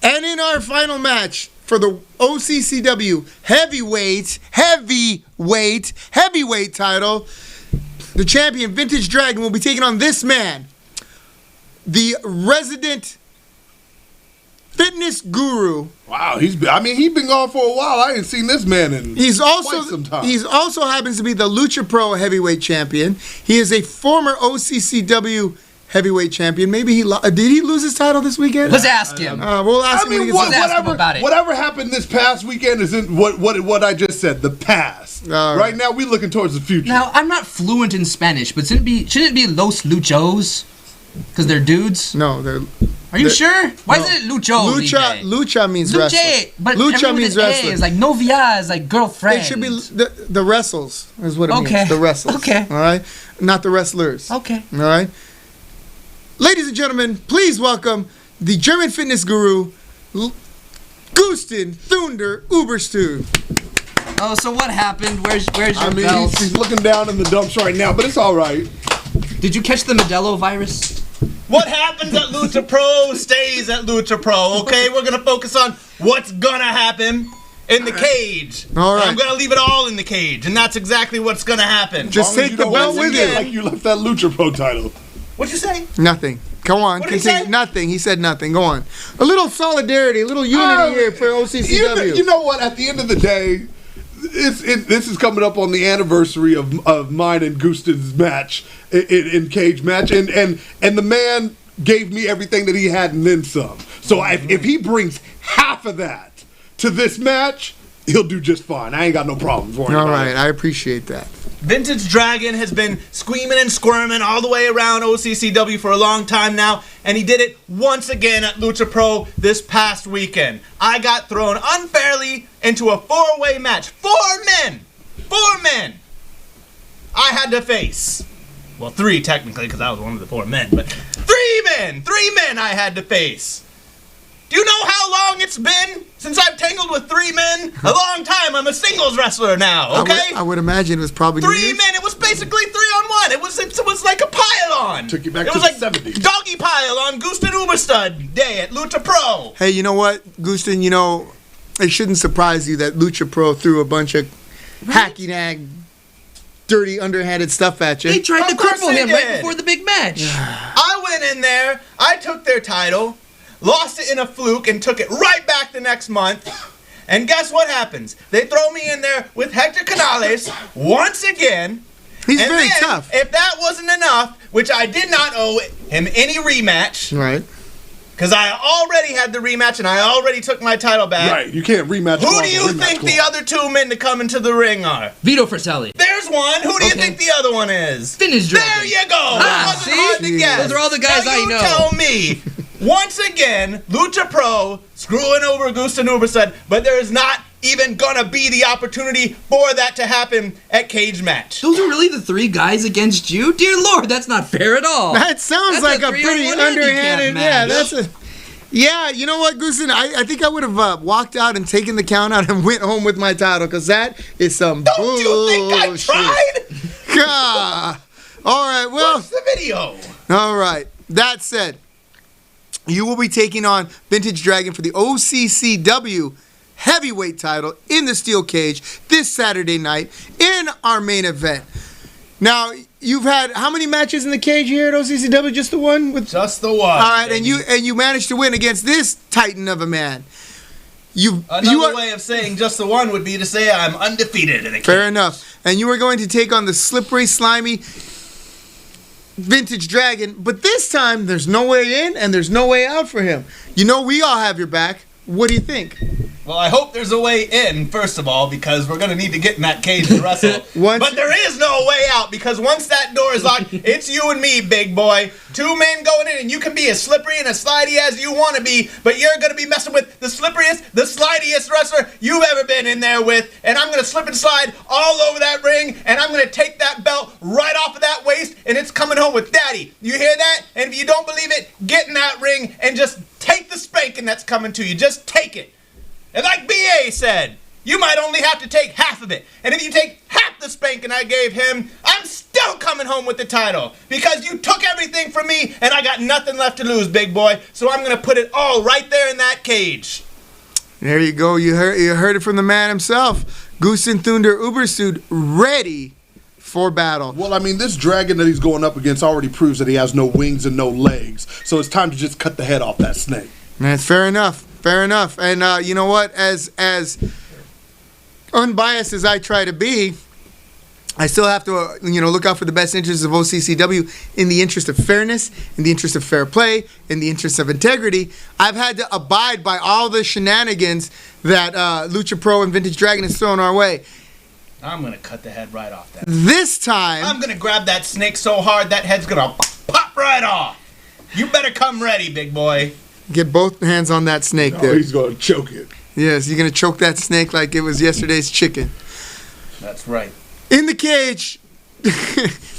And in our final match for the OCCW heavyweight title, the champion Vintage Dragon will be taking on this man, the resident fitness guru. Wow, he's been gone for a while. I ain't seen this man in quite some time. He's also happens to be the Lucha Pro heavyweight champion. He is a former OCCW heavyweight champion. Maybe did he lose his title this weekend? Let's ask him. We'll ask him when he gets Let's ask him about it. Whatever happened this past weekend is in what I just said, the past. Right now, we're looking towards the future. Now, I'm not fluent in Spanish, but shouldn't it be Los Luchos? Because they're dudes? No, they're. Are you sure? Why is it Lucho? Lucha means wrestler. But Lucha means wrestler. Is like novia is like girlfriend. It should be the wrestles is what it Okay. means. The wrestles. Okay. All right. Not the wrestlers. Okay. All right. Ladies and gentlemen, please welcome the German fitness guru, Gusten Thunder Uberstu. Oh, so what happened? Where's your belt? He's looking down in the dumps right now, but it's all right. Did you catch the Modelo virus? What happens at Lucha Pro stays at Lucha Pro, okay? We're going to focus on what's going to happen in the cage. All right. I'm going to leave it all in the cage, and that's exactly what's going to happen. Just take the belt with you. Like you left that Lucha Pro title. What'd you say? Nothing. Go on. What did he Continue. say? Nothing. He said nothing. Go on. A little solidarity, a little unity here for OCCW. You know what? At the end of the day, this is coming up on the anniversary of mine and Gusten's match in cage match, and the man gave me everything that he had and then some. So if he brings half of that to this match, he'll do just fine. I ain't got no problems. All right. I appreciate that. Vintage Dragon has been screaming and squirming all the way around OCCW for a long time now, and he did it once again at Lucha Pro this past weekend. I got thrown unfairly into a four-way match. Four men! I had to face. Well, three technically, because I was one of the four men, but three men I had to face. Do you know how long it's been since I've tangled with three men? A long time. I'm a singles wrestler now, okay? I would imagine it was probably Three men. It was basically 3-on-1. It was like a pile-on. Took you back it to was the like 70s. doggy pile on Gusten Uberstud day at Lucha Pro. Hey, you know what, Gusten? It shouldn't surprise you that Lucha Pro threw a bunch of hacky-nag, dirty, underhanded stuff at you. They tried to Of course cripple they him right did. before the big match. I went in there. I took their title, lost it in a fluke, and took it right back the next month. And guess what happens? They throw me in there with Hector Canales once again. He's and very then, tough. If that wasn't enough, which I did not owe him any rematch, Right. because I already had the rematch and I already took my title back. Right, you can't rematch. Who do you think the other two men to come into the ring are? Vito Fratelli. There's one. Who do you Okay. think the other one is? Vintage Dragon. There you go. Ah, It wasn't see? hard to guess. Those are all the guys now I you know. Tell me. Once again, Lucha Pro screwing over Gusta Nuberstead, but there is not even gonna be the opportunity for that to happen at Cage Match. Those are really the three guys against you? Dear Lord, that's not fair at all. That sounds That's like a a pretty 3-on-1 underhanded. handicap Yeah, match. that's a. Yeah, you know what, Goosen? I think I would have walked out and taken the count out and went home with my title because that is some Don't bullshit. you think I tried? God. All right, well. Watch the video. All right. That said, you will be taking on Vintage Dragon for the OCCW heavyweight title in the steel cage this Saturday night in our main event. Now, you've had how many matches in the cage here at OCCW? Just the one? Just the one. All right, and you managed to win against this titan of a man. Another way of saying just the one would be to say I'm undefeated in the cage. Fair enough. And you are going to take on the slippery, slimy Vintage Dragon, but this time there's no way in and there's no way out for him. You know we all have your back. What do you think? Well, I hope there's a way in, first of all, because we're going to need to get in that cage and wrestle. But there is no way out, because once that door is locked, it's you and me, big boy. Two men going in, and you can be as slippery and as slidey as you want to be, but you're going to be messing with the slipperiest, the slidiest wrestler you've ever been in there with, and I'm going to slip and slide all over that ring, and I'm going to take that belt right off of that waist, and it's coming home with daddy. You hear that? And if you don't believe it, get in that ring and just take the spanking that's coming to you. Just take it. And like B.A. said, you might only have to take half of it. And if you take half the spanking I gave him, I'm still coming home with the title. Because you took everything from me, and I got nothing left to lose, big boy. So I'm going to put it all right there in that cage. There you go. You heard it from the man himself. Goosen Thunder Ubersud ready for battle. Well, I mean, this dragon that he's going up against already proves that he has no wings and no legs. So it's time to just cut the head off that snake. That's fair enough. Fair enough. And you know what? As unbiased as I try to be, I still have to look out for the best interests of OCCW in the interest of fairness, in the interest of fair play, in the interest of integrity. I've had to abide by all the shenanigans that Lucha Pro and Vintage Dragon has thrown our way. I'm going to cut the head right off that. This time, I'm going to grab that snake so hard that head's going to pop right off. You better come ready, big boy. get both hands on that snake there. He's going to choke it. Yes, you're going to choke that snake like it was yesterday's chicken. That's right. In the cage,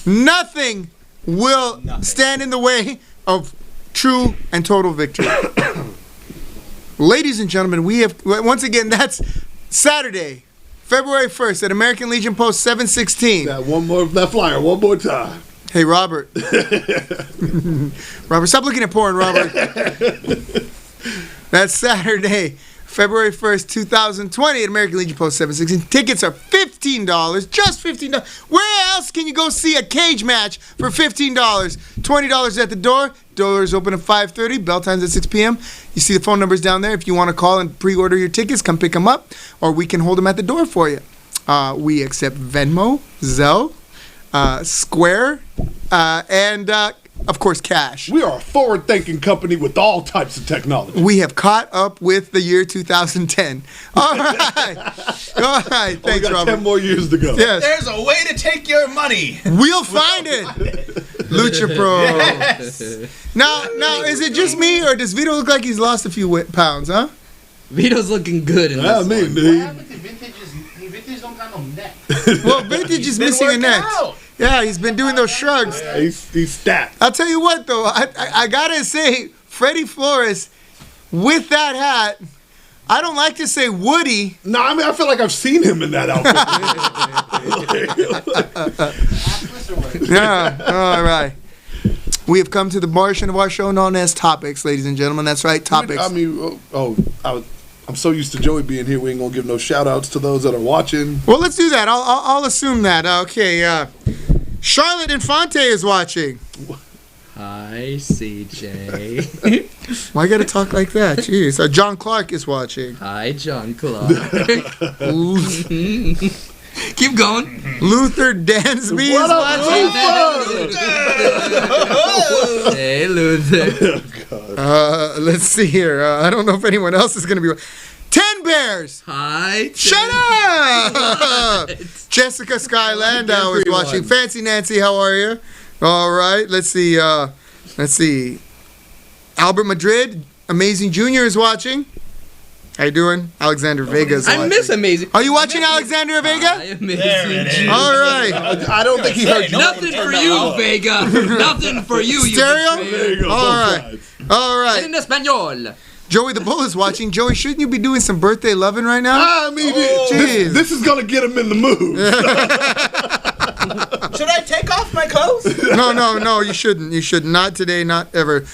nothing will stand in the way of true and total victory. Ladies and gentlemen, we have, once again, that's Saturday, February 1st at American Legion Post 716. That flyer one more time. Hey, Robert. Robert, stop looking at porn, Robert. That's Saturday, February 1st, 2020 at American Legion Post 716. Tickets are $15, just $15. Where else can you go see a cage match for $15? $20 at the door. Doors open at 5:30. Bell times at 6 p.m. You see the phone numbers down there. If you want to call and pre-order your tickets, come pick them up, or we can hold them at the door for you. We accept Venmo, Zelle, Square, and of course, cash. We are a forward-thinking company with all types of technology. We have caught up with the year 2010. All right. All right. Thanks, got Robert. 10 more years to go. Yes. There's a way to take your money. We'll find it. Lucha Pro. Yes. Now, is it just me, or does Vito look like he's lost a few pounds, huh? Vito's looking good in I this mean, one. dude. Vintage don't got no neck. Well, Vintage is missing a working neck. out. Yeah, he's been doing those shrugs. He's stacked. I'll tell you what, though. I gotta say, Freddie Flores, with that hat, I don't like to say Woody. No, I mean, I feel like I've seen him in that outfit. Yeah, all right. We have come to the portion of our show known as Topics, ladies and gentlemen. That's right, Topics. I mean, I'm so used to Joey being here, we ain't going to give no shout-outs to those that are watching. Well, let's do that. I'll assume that. Okay, Charlotte Infante is watching. Hi, CJ. Why gotta talk like that? Jeez. John Clark is watching. Hi, John Clark. Keep going. Luther Dansby is What up, watching. Hey, Luther. Let's see here. I don't know if anyone else is going to be. 10 Bears. Hi. Shut up. Jessica Sky Landau is watching. Fancy Nancy, how are you? All right. Let's see. Albert Madrid, Amazing Junior is watching. How you doing? Alexander Vega is watching. I miss Amazing. Are you watching Alexander Vega? Amazing. All right. I don't think he heard you. Nothing for you, Vega. Nothing for you, you Stereo? betrayer. All right. All right. In Espanol. Joey the Bull is watching. Joey, shouldn't you be doing some birthday loving right now? I mean, jeez. this is going to get him in the mood. Should I take off my clothes? No, you shouldn't. You should not today, not ever.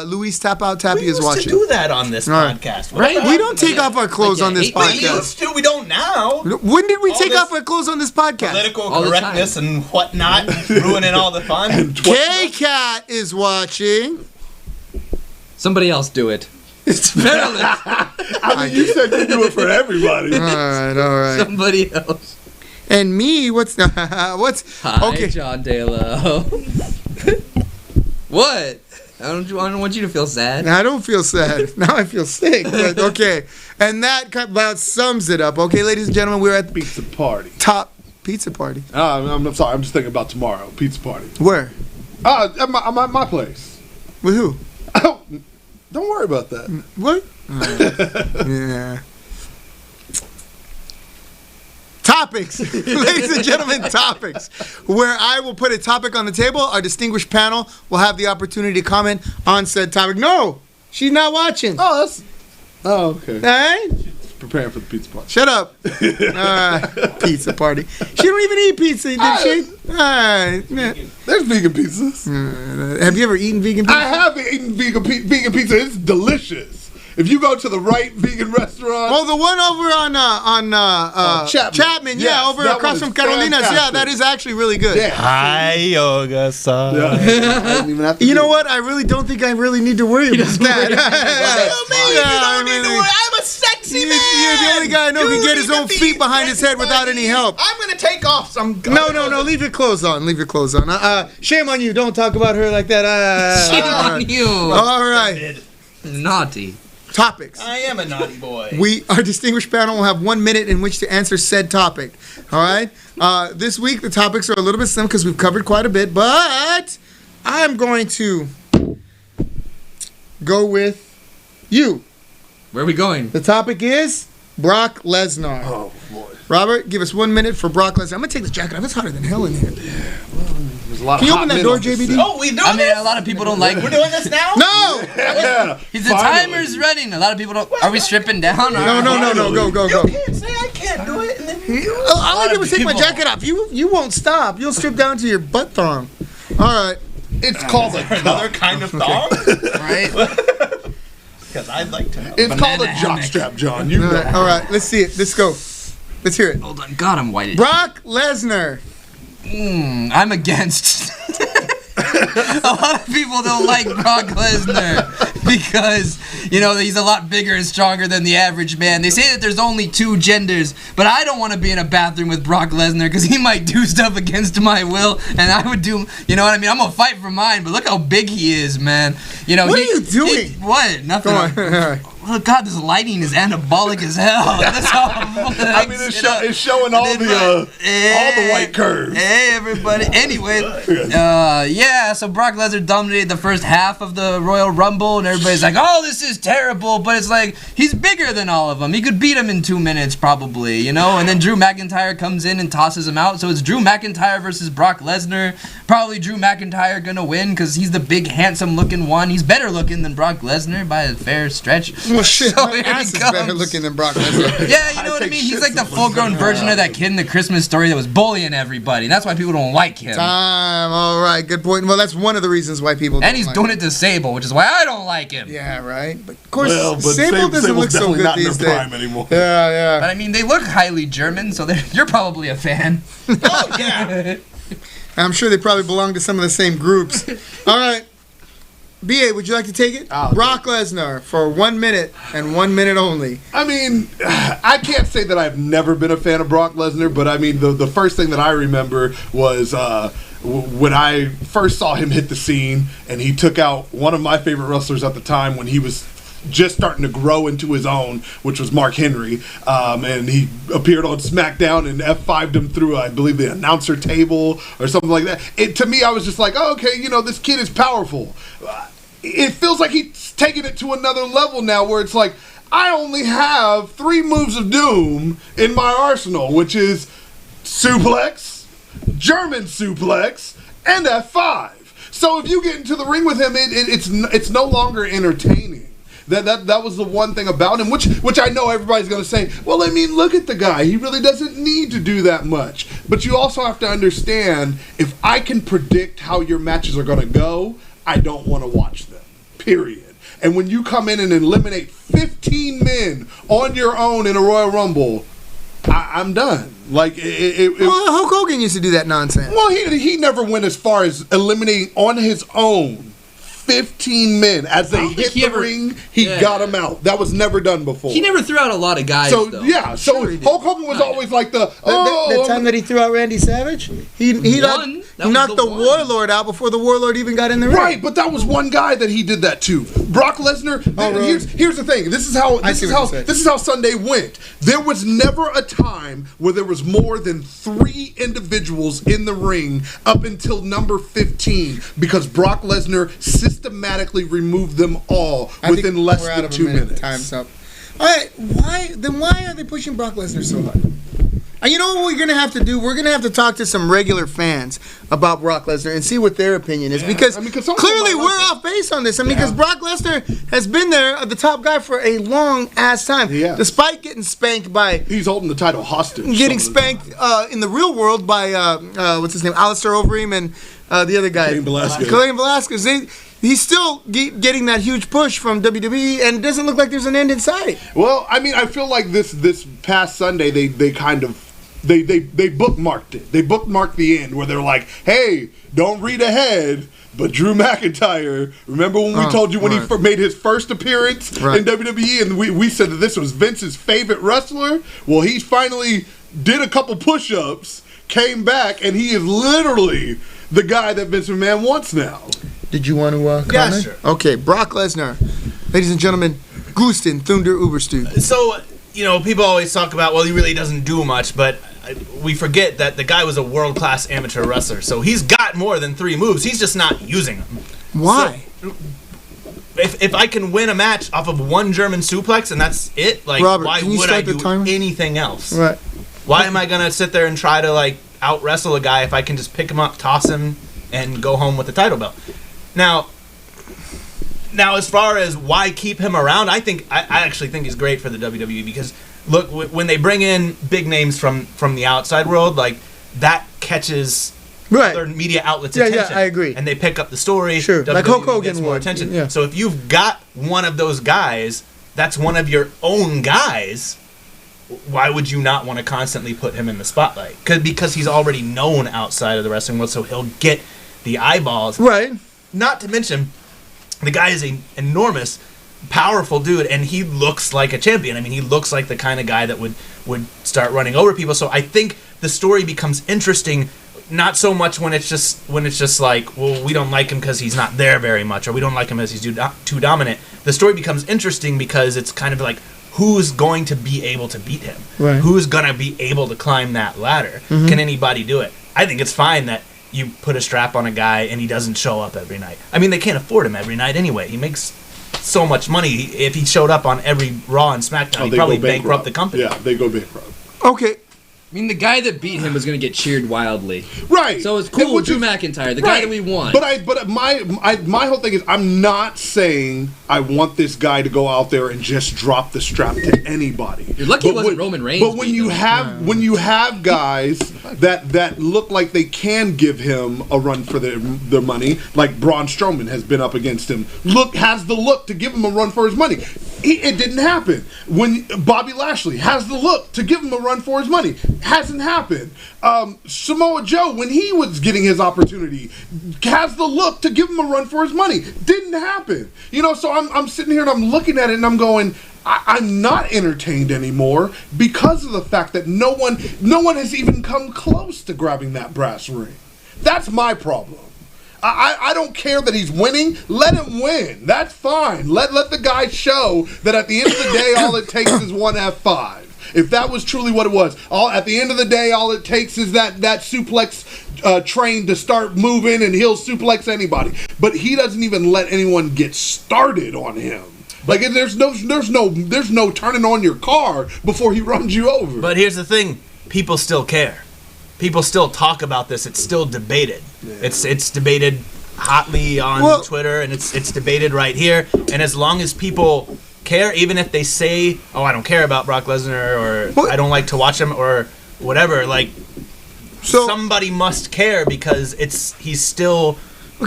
Luis Tap Out Tappy is watching. We used to do that on this podcast. Right? We don't take off our clothes on this We podcast. used to. We don't now. When did we All take this off our clothes on this podcast? Political All the correctness and whatnot, ruining all the fun. K-Cat is watching. Somebody else do it. It's perilous. I mean, you said you do it for everybody. All right. Somebody else. And me, what's Hi, okay? John DeLo. What? I don't want you to feel sad. I don't feel sad. Now I feel sick. But okay. And that about sums it up. Okay, ladies and gentlemen, we're at the Pizza party. top pizza party. I'm sorry. I'm just thinking about tomorrow. Pizza party. Where? At my place. With who? Oh, don't worry about that. What? Yeah. Topics, ladies and gentlemen, topics. Where I will put a topic on the table, our distinguished panel will have the opportunity to comment on said topic. No, she's not watching. Oh, okay. All right? Preparing for the pizza party. Shut up. Pizza party. She don't even eat pizza, did she? All right. Yeah. There's vegan pizzas. Have you ever eaten vegan pizza? I have eaten vegan pizza. It's delicious. If you go to the right vegan restaurant. Oh, the one over on Chapman. Yes, Yeah, over that across one from is Carolina's. Yeah, fantastic. that is actually really good. Yeah. Hi, Yoga-san. I didn't even have to You do know it. what? I really don't think I really need to worry about that. I'm a sexy man. You're the only guy I know who can get his own feet behind his head without any help. I'm gonna take off some. No. Leave your clothes on. Leave your clothes on. Shame on you. Don't talk about her like that. Shame on you. All right. Naughty. Topics. I am a naughty boy. Our distinguished panel will have 1 minute in which to answer said topic. All right. This week the topics are a little bit slim because we've covered quite a bit, but I'm going to go with you. Where are we going? The topic is Brock Lesnar. Oh, boy. Robert, give us 1 minute for Brock Lesnar. I'm gonna take this jacket off. It's hotter than hell in here. There's a lot Can you of open hot that men door, on this JBD? set. Oh, we doing I mean, this? a lot of people don't like. We're doing this now? No! Yeah. The Finally. timer's running. A lot of people don't. Are we stripping down? No. Go. You can't say I can't do it. And then All I did was take my jacket off. You won't stop. You'll strip down to your butt thong. All right. It's called a another kind of thong? Right? Because I'd like to know. It's called a Banana jock hammock. strap, John. You All know. right. All right. Let's see it. Let's go. Let's hear it. Hold on. God, I'm white. Brock Lesnar. I'm against. A lot of people don't like Brock Lesnar because, he's a lot bigger and stronger than the average man. They say that there's only two genders, but I don't want to be in a bathroom with Brock Lesnar because he might do stuff against my will, and I would do, you know what I mean? I'm going to fight for mine, but look how big he is, man. What are you doing? What? Nothing. Come on. All right. Oh, God, this lighting is anabolic as hell. That's how I mean, it's showing all the white curves. Hey, everybody. Anyway, so Brock Lesnar dominated the first half of the Royal Rumble, and everybody's like, oh, this is terrible. But it's like, he's bigger than all of them. He could beat him in 2 minutes, probably, And then Drew McIntyre comes in and tosses him out. So it's Drew McIntyre versus Brock Lesnar. Probably Drew McIntyre gonna win because he's the big, handsome-looking one. He's better looking than Brock Lesnar by a fair stretch. Well, shit, So my here ass he is better comes. looking than Brock Lesnar. Yeah, you know what I take mean? He's shits like the if full-grown version of that kid in the Christmas Story that was bullying everybody. And that's why people don't like him. Time. All right. Good point. Well, that's one of the reasons why people. And he's doing it to Sable, which is why I don't like him. Yeah, right. But of course, Well, but Sable doesn't Sable's look so definitely good not in these their days. prime anymore. Yeah. But I mean, they look highly German, so you're probably a fan. Oh, yeah. I'm sure they probably belong to some of the same groups. All right. B.A., would you like to take it? Brock Lesnar for 1 minute and 1 minute only. I mean, I can't say that I've never been a fan of Brock Lesnar, but I mean, the first thing that I remember was when I first saw him hit the scene, and he took out one of my favorite wrestlers at the time when he was just starting to grow into his own, which was Mark Henry, and he appeared on SmackDown and F5'd him through, I believe, the announcer table or something like that. To me, I was just like, oh, okay, this kid is powerful. It feels like he's taking it to another level now, where it's like, I only have 3 moves of doom in my arsenal, which is suplex, German suplex, and F5. So if you get into the ring with him, it's no longer entertaining. That was the one thing about him, which I know everybody's going to say, well, I mean, look at the guy. He really doesn't need to do that much. But you also have to understand, if I can predict how your matches are going to go, I don't want to watch them, period. And when you come in and eliminate 15 men on your own in a Royal Rumble, I'm done. Like, Hulk Hogan used to do that nonsense. Well, he never went as far as eliminating on his own 15 men. As they hit the ring, he got them out. That was never done before. He never threw out a lot of guys, though. Yeah, so Hulk Hogan was always like the time that he threw out Randy Savage, he knocked the Warlord out before the Warlord even got in the ring. Right, but that was one guy that he did that to. Brock Lesnar. Here's the thing. This is how Sunday went. There was never a time where there was more than 3 individuals in the ring up until number 15, because Brock Lesnar systematically removed them all within less than 2 minutes. Time's up. All right, why are they pushing Brock Lesnar so hard? And you know what we're going to have to do? We're going to have to talk to some regular fans about Brock Lesnar and see what their opinion is. Because clearly we're off base on this. I mean, because Brock Lesnar has been there, the top guy, for a long-ass time. Yeah. Despite getting spanked by... He's holding the title hostage. Getting spanked in the real world by, what's his name, Alistair Overeem and the other guy. Cain Velasquez. He's still getting that huge push from WWE, and it doesn't look like there's an end in sight. Well, I mean, I feel like this past Sunday, they kind of... They bookmarked it. They bookmarked the end where they're like, hey, don't read ahead, but Drew McIntyre, remember when we told you when he made his first appearance in WWE, and we said that this was Vince's favorite wrestler? Well, he finally did a couple push-ups, came back, and he is literally the guy that Vince McMahon wants now. Did you want to comment? Yeah, sure. Okay, Brock Lesnar. Ladies and gentlemen, Gusten Thunder Uberstu. So, people always talk about, well, he really doesn't do much, but we forget that the guy was a world-class amateur wrestler, so he's got more than 3 moves. He's just not using them. Why? So, if I can win a match off of 1 German suplex and that's it, Robert, why would I do anything else? Right. Why am I going to sit there and try to, out-wrestle a guy if I can just pick him up, toss him, and go home with the title belt? Now, as far as why keep him around, I actually think he's great for the WWE, because look, when they bring in big names from the outside world, that catches other media outlets' attention. Yeah, I agree. And they pick up the story. Sure, WWE like Hulk Hogan gets more attention. Yeah. So if you've got one of those guys, that's one of your own guys. Why would you not want to constantly put him in the spotlight? Because he's already known outside of the wrestling world, so he'll get the eyeballs. Right. Not to mention, the guy is an enormous, powerful dude, and he looks like a champion. I mean, he looks like the kind of guy that would start running over people. So I think the story becomes interesting, not so much when it's just like, well, we don't like him because he's not there very much, or we don't like him as he's too dominant. The story becomes interesting because it's kind of like, who's going to be able to beat him? Right. Who's going to be able to climb that ladder? Mm-hmm. Can anybody do it? I think it's fine that you put a strap on a guy and he doesn't show up every night. I mean, they can't afford him every night anyway. He makes so much money. If he showed up on every Raw and SmackDown, he'd probably bankrupt the company. Yeah, they go bankrupt. Okay. I mean, the guy that beat him was going to get cheered wildly. Right. So it's cool, Drew McIntyre, the guy that we want. But my whole thing is, I'm not saying I want this guy to go out there and just drop the strap to anybody. You're lucky it wasn't Roman Reigns. But when you have guys that look like they can give him a run for their money, like Braun Strowman has been up against him, has the look to give him a run for his money. It didn't happen. When Bobby Lashley has the look to give him a run for his money, hasn't happened. Samoa Joe, when he was getting his opportunity, has the look to give him a run for his money, didn't happen. So I'm sitting here and I'm looking at it and I'm going, I'm not entertained anymore because of the fact that no one has even come close to grabbing that brass ring. That's my problem. I don't care that he's winning. Let him win. That's fine. Let the guy show that at the end of the day, all it takes is one F5. If that was truly what it was, at the end of the day, all it takes is that suplex train to start moving, and he'll suplex anybody. But he doesn't even let anyone get started on him. Like there's no turning on your car before he runs you over. But here's the thing: people still care. People still talk about this. It's still debated. Yeah. It's debated hotly on Twitter, and it's debated right here. And as long as people care, even if they say, "Oh, I don't care about Brock Lesnar," or "I don't like to watch him," or whatever, somebody must care because he's still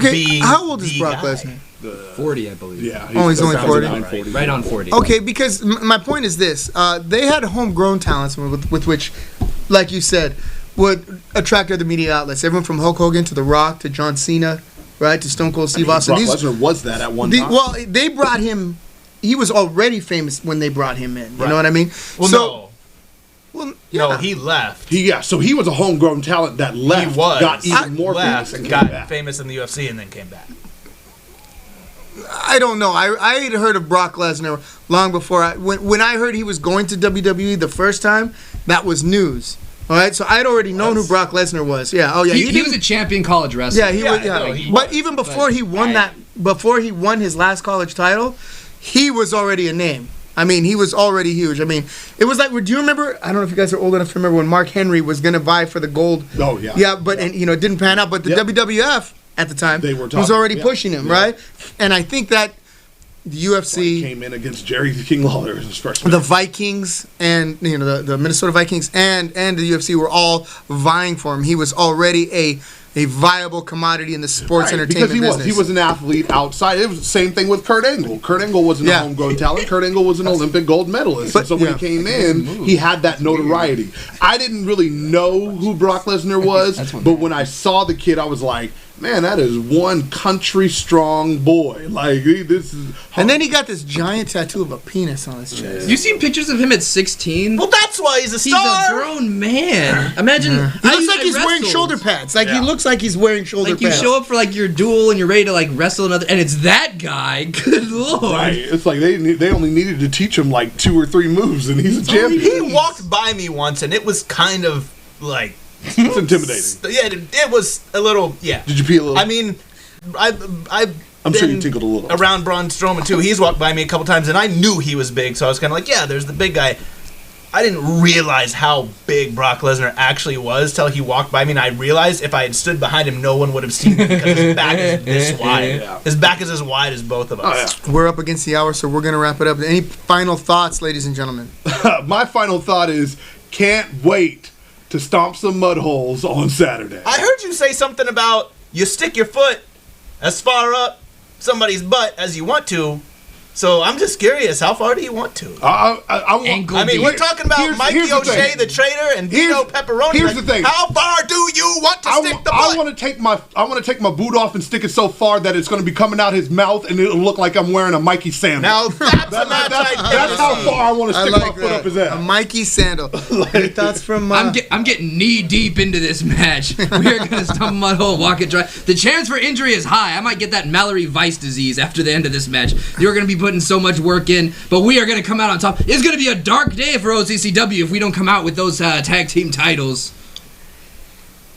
being. How old is Brock Lesnar? 40, I believe. Yeah. He's only 40. Right on 40. Okay, because my point is this: they had homegrown talents with which, like you said, would attract other media outlets. Everyone from Hulk Hogan to The Rock to John Cena, right, to Stone Cold Steve Austin. Brock Lesnar was that at one time. Well, they brought him. He was already famous when they brought him in. You know what I mean? Well, no, he left. So he was a homegrown talent that left. He was. Got even more left, famous and got famous in the UFC, and then came back. I don't know. I had heard of Brock Lesnar long before. When I heard he was going to WWE the first time, that was news. All right, so I'd already known who Brock Lesnar was. Yeah. Oh yeah. He was a champion college wrestler. Yeah, he was. Yeah. But even before he won his last college title, he was already a name. I mean, he was already huge. I mean, it was like, do you remember? I don't know if you guys are old enough to remember when Mark Henry was going to vie for the gold. Oh yeah. Yeah, but and it didn't pan out. But the WWF at the time was already pushing him, right? And I think that the UFC came in against Jerry the King Lawler as his first match. The Vikings and the Minnesota Vikings and the UFC were all vying for him. He was already a viable commodity in the sports entertainment business. He was an athlete outside. It was the same thing with Kurt Angle. Kurt Angle wasn't a homegrown talent. Kurt Angle was an Olympic gold medalist. So when he came in, he had that notoriety. I didn't really know who Brock Lesnar was, but when I saw the kid, I was like, man, that is one country strong boy. Like this is. And then he got this giant tattoo of a penis on his chest. You seen pictures of him at 16? Well, that's why he's a star. He's a grown man. Imagine. He looks like he's wearing shoulder pads. He looks like he's wearing shoulder pads. You show up for your duel and you're ready to wrestle another, and it's that guy. Good lord. Right. It's like they only needed to teach him 2 or 3 moves, and he's a champion. He walked by me once, and it was kind of like. It's intimidating. Yeah, it was a little. Yeah. Did you pee a little? I mean, I'm sure you tinkled a little. Around Braun Strowman too. He's walked by me a couple times, and I knew he was big, so I was kind of like, yeah, there's the big guy. I didn't realize how big Brock Lesnar actually was till he walked by me, and I realized if I had stood behind him, no one would have seen him because his back is this wide. Yeah. His back is as wide as both of us. Oh, yeah. We're up against the hour, so we're going to wrap it up. Any final thoughts, ladies and gentlemen? My final thought is, can't wait to stomp some mud holes on Saturday. I heard you say something about you stick your foot as far up somebody's butt as you want to. So I'm just curious, how far do you want to? I mean, we're talking about Mikey O'Shea, the traitor, and Vito Pepperoni. Here's the thing. How far do you want to stick the butt? I want to take my boot off and stick it so far that it's going to be coming out his mouth, and it'll look like I'm wearing a Mikey sandal. Now that's how far I want to stick my foot up his ass. A Mikey sandal. Any thoughts from? I'm getting knee deep into this match. We're gonna stump mud hole, walk it dry. The chance for injury is high. I might get that Mallory Weiss disease after the end of this match. You're gonna be putting so much work in, but we are going to come out on top. It's going to be a dark day for OCCW if we don't come out with those tag team titles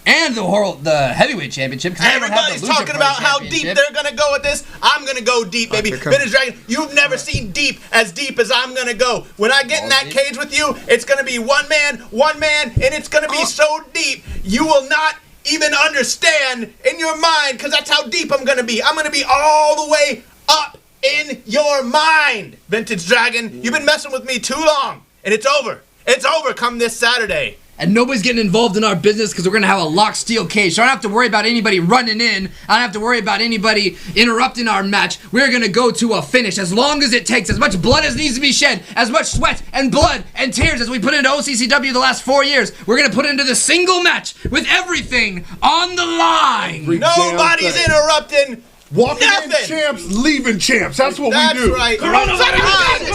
and the heavyweight championship. Everybody's talking about how deep they're going to go with this. I'm going to go deep, baby. Vintage Dragon, you've never seen deep as I'm going to go. When I get in that cage with you, it's going to be one man, and it's going to be so deep you will not even understand in your mind, because that's how deep I'm going to be. I'm going to be all the way up in your mind, Vintage Dragon. You've been messing with me too long, and it's over. It's over come this Saturday. and nobody's getting involved in our business because we're going to have a locked steel cage. So I don't have to worry about anybody running in. I don't have to worry about anybody interrupting our match. We're going to go to a finish as long as it takes, as much blood as needs to be shed, as much sweat and blood and tears as we put into OCCW the last 4 years. We're going to put into the single match with everything on the line. Nobody's interrupting. Walking in Nothing. champs, leaving champs. That's what That's we do. right. Coronavirus.